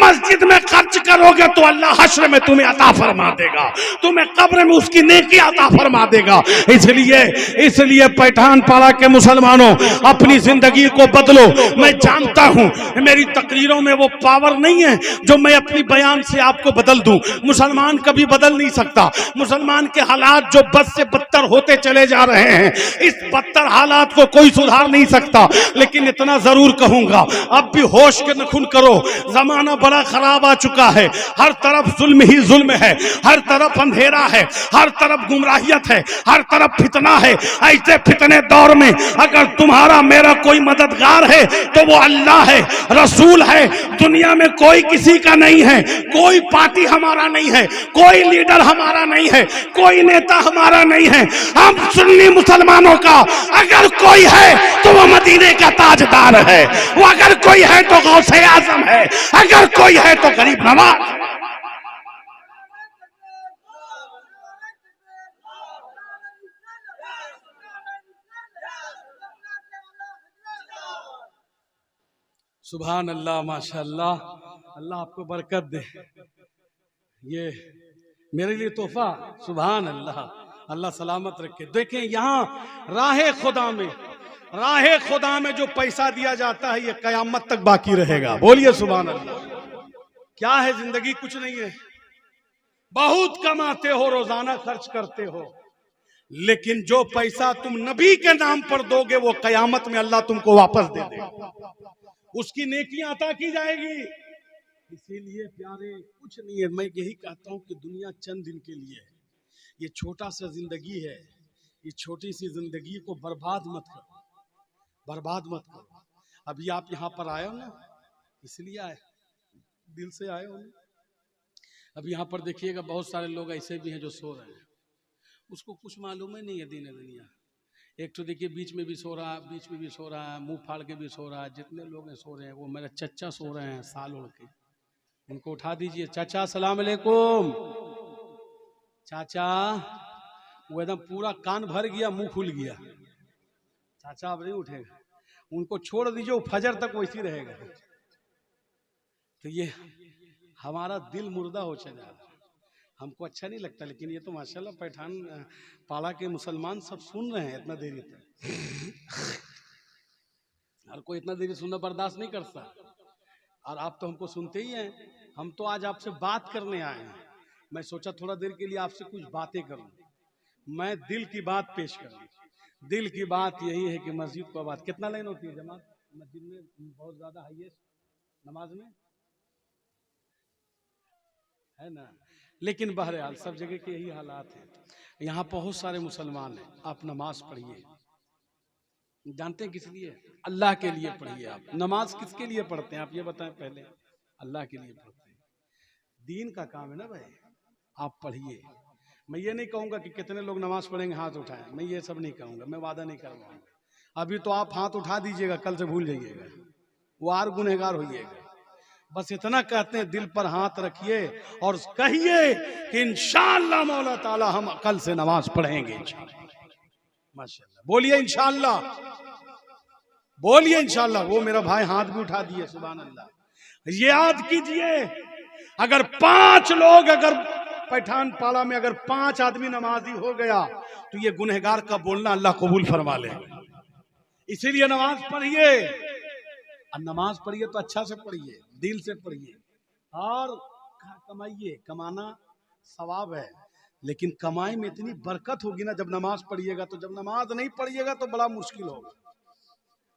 मस्जिद में खर्च करोगे तो अल्लाह हश्र में तुम्हें अता फरमा देगा, तुम्हें कब्र में उसकी नेकी अता फरमा देगा। इसलिए पैठान पाड़ा के मुसलमानों, अपनी जिंदगी को बदलो। मैं जानता हूं मेरी तकरीरों में वो पावर नहीं है जो मैं अपनी बयान से आपको बदल दूं। मुसलमान कभी बदल नहीं सकता। मुसलमान के हालात जो बद से बदतर होते चले जा रहे हैं, इस बदतर हालात को कोई सुधार नहीं सकता। लेकिन इतना जरूर कहूंगा, अब भी होश के नखुन करो। जमाना बड़ा खराब आ चुका है, हर तरफ जुल्म ही जुल्म है, हर तरफ अंधेरा है, हर तरफ गुमराहियत है, हर तरफ फितना है। ऐसे फितने दौर में अगर तुम्हारा मेरा कोई मददगार है तो वो अल्लाह है, रसूल है। दुनिया में कोई किसी का नहीं है, कोई पार्टी हमारा नहीं है, कोई लीडर हमारा नहीं है, कोई नेता हमारा नहीं है। हम सुन्नी मुसलमानों का अगर कोई है तो वो मदीने का ताजदार है, वो अगर कोई है तो गौसे आजम है, अगर कोई है तो गरीब नवाज। सुभान अल्लाह, माशाअल्लाह, अल्लाह आपको बरकत दे। ये मेरे लिए तोहफा, सुभान अल्लाह, अल्लाह सलामत रखे। देखें यहाँ राहे खुदा में जो पैसा दिया जाता है ये कयामत तक बाकी रहेगा। बोलिए सुभान अल्लाह। क्या है जिंदगी? कुछ नहीं है। बहुत कमाते हो, रोजाना खर्च करते हो, लेकिन जो पैसा तुम नबी के नाम पर दोगे वो कयामत में अल्लाह तुमको वापस दे देगा, उसकी नेकियां अता की जाएगी। इसीलिए प्यारे, कुछ नहीं है। मैं यही कहता हूं कि दुनिया चंद दिन के लिए है, ये छोटा सा जिंदगी है। ये छोटी सी जिंदगी को बर्बाद मत करो, बर्बाद मत करो। अभी आप यहाँ पर आए हो ना, इसलिए आए, दिल से आए हो ना। अब यहाँ पर देखिएगा बहुत सारे लोग ऐसे भी हैं जो सो रहे हैं, उसको कुछ मालूम ही नहीं है दीन दुनिया। एक तो देखिए बीच में भी सो रहा है, बीच में भी सो रहा है, मुंह फाड़ के भी सो रहा है। जितने लोग हैं सो रहे हैं। वो मेरे चचा सो रहे हैं साल ओढ़ के, उनको उठा दीजिए। चाचा सलाम अलैकुम। चाचा, वो एकदम पूरा कान भर गया, मुंह खुल गया, चाचा अब नहीं उठेगा। उनको छोड़ दीजिए, वो फजर तक वैसी रहेगा। तो ये हमारा दिल मुर्दा हो चला, हमको अच्छा नहीं लगता। लेकिन ये तो माशाल्लाह पैठान पाला के मुसलमान सब सुन रहे हैं इतना देरी तक। हर कोई इतना देरी सुनना बर्दाश्त नहीं करता, और आप तो हमको सुनते ही हैं। हम तो आज आपसे बात करने आए हैं। मैं सोचा थोड़ा देर के लिए आपसे कुछ बातें करूं, मैं दिल की बात पेश करूं। दिल की बात यही है कि मस्जिद को आबाद, कितना लाइन होती है जमात मस्जिद में? बहुत ज्यादा हाईएस्ट नमाज में है ना। लेकिन बहरहाल सब जगह के यही हालात हैं। यहाँ बहुत सारे मुसलमान हैं। आप नमाज पढ़िए, जानते हैं किस लिए? अल्लाह के लिए पढ़िए। आप नमाज किसके लिए पढ़ते हैं आप ये बताएं पहले? अल्लाह के लिए पढ़ते हैं। दीन का काम है ना भाई, आप पढ़िए। मैं ये नहीं कहूँगा कि कितने लोग नमाज पढ़ेंगे हाथ उठाएं, मैं ये सब नहीं कहूँगा, मैं वादा नहीं करवाऊंगा। अभी तो आप हाथ उठा दीजिएगा, कल से भूल जाइएगा, वो और गुनहगार होइएगा। बस इतना कहते हैं, दिल पर हाथ रखिए और कहिए कि इंशाअल्लाह मौला ताला हम कल से नमाज पढ़ेंगे इंशाअल्लाह। माशाअल्लाह, बोलिए इंशाअल्लाह, बोलिए इंशाअल्लाह। वो मेरा भाई हाथ भी उठा दिए, सुभान अल्लाह। याद कीजिए, अगर 5 लोग, अगर पैठान पाड़ा में अगर 5 आदमी नमाजी हो गया तो ये गुनहगार का बोलना अल्लाह कबूल फरमा ले। इसीलिए नमाज पढ़िए, और नमाज पढ़िए तो अच्छा से पढ़िए, दिल से पढ़िए और कमाइए। कमाना सवाब है, लेकिन कमाई में इतनी बरकत होगी ना जब नमाज पढ़िएगा, तो जब नमाज नहीं पढ़िएगा तो बड़ा मुश्किल होगा।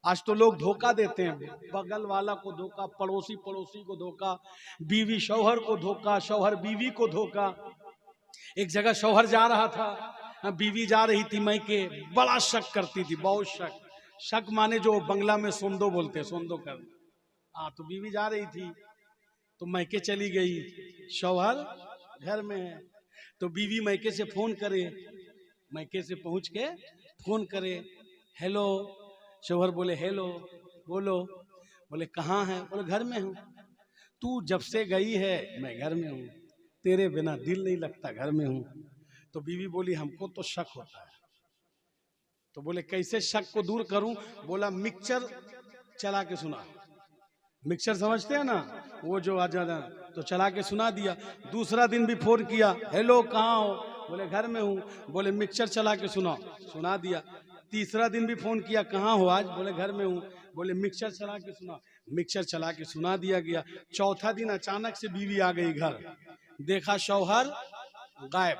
आज तो लोग धोखा देते हैं, बगल वाला को धोखा, पड़ोसी को धोखा, बीवी शौहर को धोखा, शौहर बीवी को धोखा। एक जगह शौहर जा रहा था, बीवी जा रही थी मैके, बड़ा शक करती थी, बहुत शक माने जो बंगला में सोंदो बोलते हैं, सोंदो कर। हाँ, तो बीवी जा रही थी तो मैके चली गई, शौहर घर में है। तो बीवी मैके से फोन करे, मैके से पहुंच के फोन करे, हेलो। शौहर बोले हेलो, बोलो। बोले कहाँ है? बोले घर में हूँ। तू जब से गई है मैं घर में हूँ, तेरे बिना दिल नहीं लगता, घर में हूँ। तो बीवी बोली हमको तो शक होता है। तो बोले कैसे शक को दूर करूं? बोला मिक्सचर चला के सुना। मिक्सचर समझते हैं ना, वो जो आ जाता, तो चला के सुना दिया। दूसरा दिन भी फोन किया, हेलो कहाँ हो? बोले घर में हूँ। बोले मिक्सचर चला के सुना, सुना दिया। तीसरा दिन भी फोन किया, कहाँ हो आज? बोले घर में हूँ। बोले मिक्सचर चला के सुना, मिक्सचर चला के सुना दिया गया। चौथा दिन अचानक से बीवी आ गई घर, देखा शौहर गायब।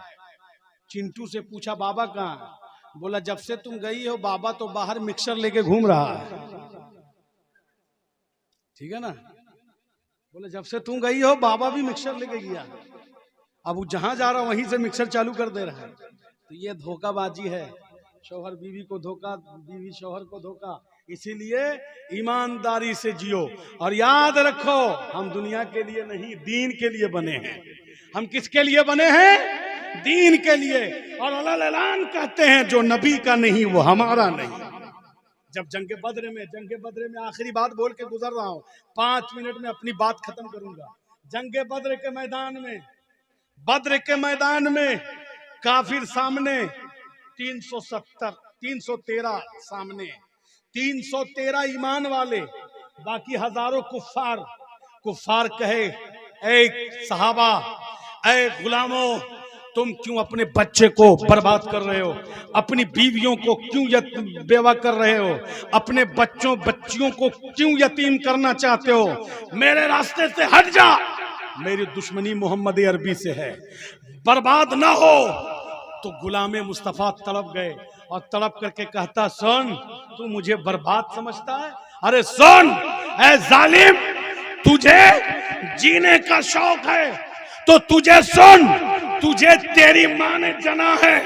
चिंटू से पूछा बाबा कहाँ है? बोला जब से तुम गई हो बाबा तो बाहर मिक्सचर लेके घूम रहा है। ठीक है ना? बोले जब से तुम गई हो बाबा भी मिक्सचर लेके गया, अब वो जहां जा रहा वहीं से मिक्सचर चालू कर दे रहा है। तो ये धोखाबाजी है, शौहर बीवी को धोखा, बीवी शौहर को धोखा। इसीलिए ईमानदारी से जियो और याद रखो हम दुनिया के लिए नहीं, दीन के लिए बने हैं। हम किसके लिए बने हैं? दीन के लिए। और अल्लाह ऐलान कहते हैं जो नबी का नहीं वो हमारा नहीं। जब जंगे बद्र में आखिरी बात बोल के गुजर रहा हूं, 5 मिनट में अपनी बात खत्म करूंगा। जंगे बद्र के मैदान में काफिर सामने 313 सामने, 313 ईमान वाले, बाकी हजारों कुफ्फार कहे ऐ सहाबा, ऐ गुलामों, तुम क्यों अपने बच्चे को बर्बाद कर रहे हो? अपनी बीवियों को क्यों बेवा कर रहे हो? अपने बच्चियों को क्यों यतीम करना चाहते हो? मेरे रास्ते से हट जा, मेरी दुश्मनी मोहम्मद अरबी से है, बर्बाद ना हो। तो गुलामे मुस्तफा तड़प गए और तड़प करके कहता सुन, तू मुझे बर्बाद समझता है? अरे सुन ऐ जालिम, तुझे जीने का शौक है तो तुझे सुन, तुझे तेरी माँ ने जना है,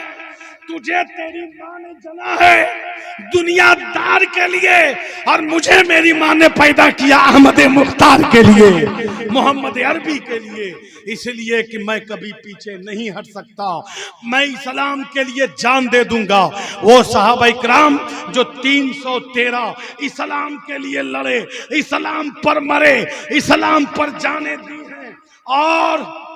तुझे तेरी माँ ने जना है दुनियादार के लिए, और मुझे मेरी माँ ने पैदा किया अहमद मुख्तार के लिए, मोहम्मद अरबी के लिए। इसलिए कि मैं कभी पीछे नहीं हट सकता, मैं इस्लाम के लिए जान दे दूंगा। वो सहाबा इकराम जो 313 इस्लाम के लिए लड़े, इस्लाम पर मरे, इस्लाम पर जाने दी हैं, और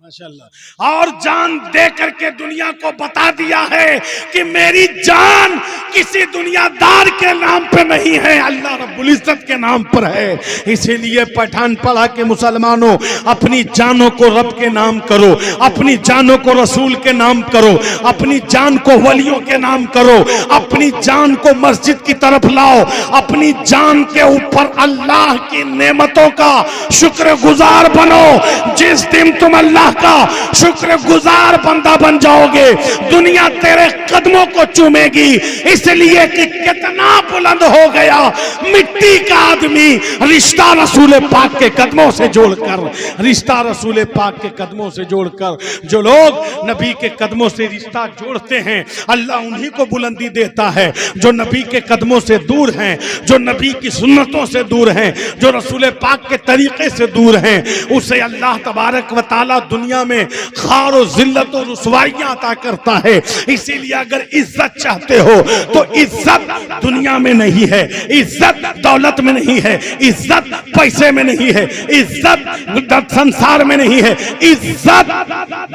माशाल्लाह और जान दे करके दुनिया को बता दिया है कि मेरी जान किसी दुनियादार के नाम पे नहीं है, अल्लाह रब्बुल इज्जत के नाम पर है। इसीलिए पठान पढ़ा के मुसलमानों अपनी जानों को रब के नाम करो, अपनी जानों को रसूल के नाम करो, अपनी जान को वलियों के नाम करो, अपनी जान को मस्जिद की तरफ लाओ, अपनी जान के ऊपर अल्लाह की नेमतों का शुक्रगुजार बनो। जिस दिन तुम अल्लाह का शुक्रगुजार बंदा बन जाओगे, दुनिया तेरे कदमों को चूमेगी। इसलिए कि कितना बुलंद हो गया मिट्टी का आदमी रिश्ता रसूल पाक के कदमों से जोड़कर, रिश्ता रसूल पाक के कदमों से जोड़कर। जो लोग नबी के कदमों से रिश्ता जोड़ते हैं अल्लाह उन्हीं को बुलंदी देता है। जो नबी के कदमों से दूर हैं, जो नबी की सुन्नतों से दूर हैं, जो रसूल पाक के तरीके से दूर हैं, उसे अल्लाह तबारक व तआला दुनिया में खार और जिल्लत और रुसवाइयां अता करता है। इसीलिए अगर इज्जत चाहते हो तो इज्जत दुनिया में नहीं है, इज्जत दौलत में नहीं है, इज्जत पैसे में नहीं है, इज्जत संसार में नहीं है, इज्जत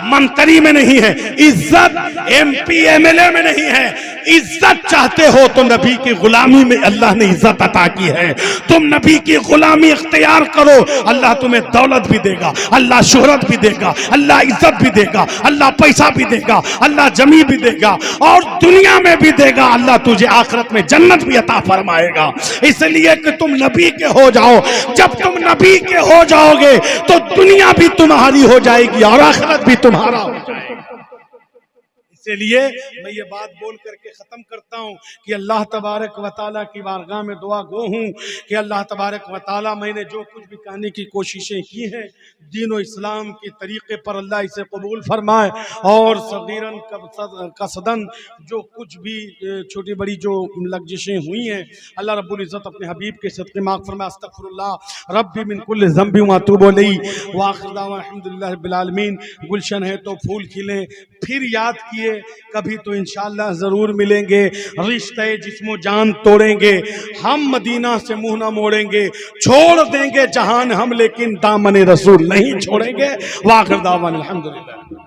मंत्री में नहीं है, इज्जत एमपी एमएलए में नहीं है। इज्जत चाहते हो तो नबी की गुलामी में अल्लाह ने इज्जत अता की है। तुम नबी की गुलामी इख्तियार करो, अल्लाह तुम्हें दौलत भी देगा, अल्लाह शोहरत भी देगा, अल्लाह इज्जत भी देगा, अल्लाह पैसा भी देगा, अल्लाह जमी भी देगा और दुनिया में भी देगा। अल्लाह तुझे आखिरत में जन्नत भी अता फरमाएगा। इसलिए कि तुम नबी के हो जाओ। जब तुम नबी के हो जाओगे तो दुनिया भी तुम्हारी हो जाएगी और आखिरत भी तुम्हारा हो जाएगा। इसलिए मैं ये बात बोल करके ख़त्म करता हूँ कि अल्लाह तबारक व तआला की बारगाह में दुआ गो हूँ कि अल्लाह तबारक व तआला मैंने जो कुछ भी कहने की कोशिशें की हैं दीन और इस्लाम के तरीक़े पर अल्लाह इसे कबूल फरमाए और सगीरन कसदन जो कुछ भी छोटी बड़ी जो लग्जिशें हुई हैं अल्लाह रब्बुल इज़्ज़त अपने हबीब के सदक़े माफ़ फरमाए। अस्तग़फिरुल्लाह रब्बी मिन कुल्लि ज़ंबि व अतूबु इलैहि व आखिर दावाना अल्हम्दुलिल्लाहि रब्बिल आलमीन। गुलशन है तो फूल खिले, फिर याद किए कभी तो इंशाअल्लाह जरूर मिलेंगे। रिश्ते जिस्मो जान तोड़ेंगे, हम मदीना से मुंह न मोड़ेंगे, छोड़ देंगे जहान हम लेकिन दामन रसूल नहीं छोड़ेंगे। वाखिर दावाना अल्हम्दुलिल्लाह।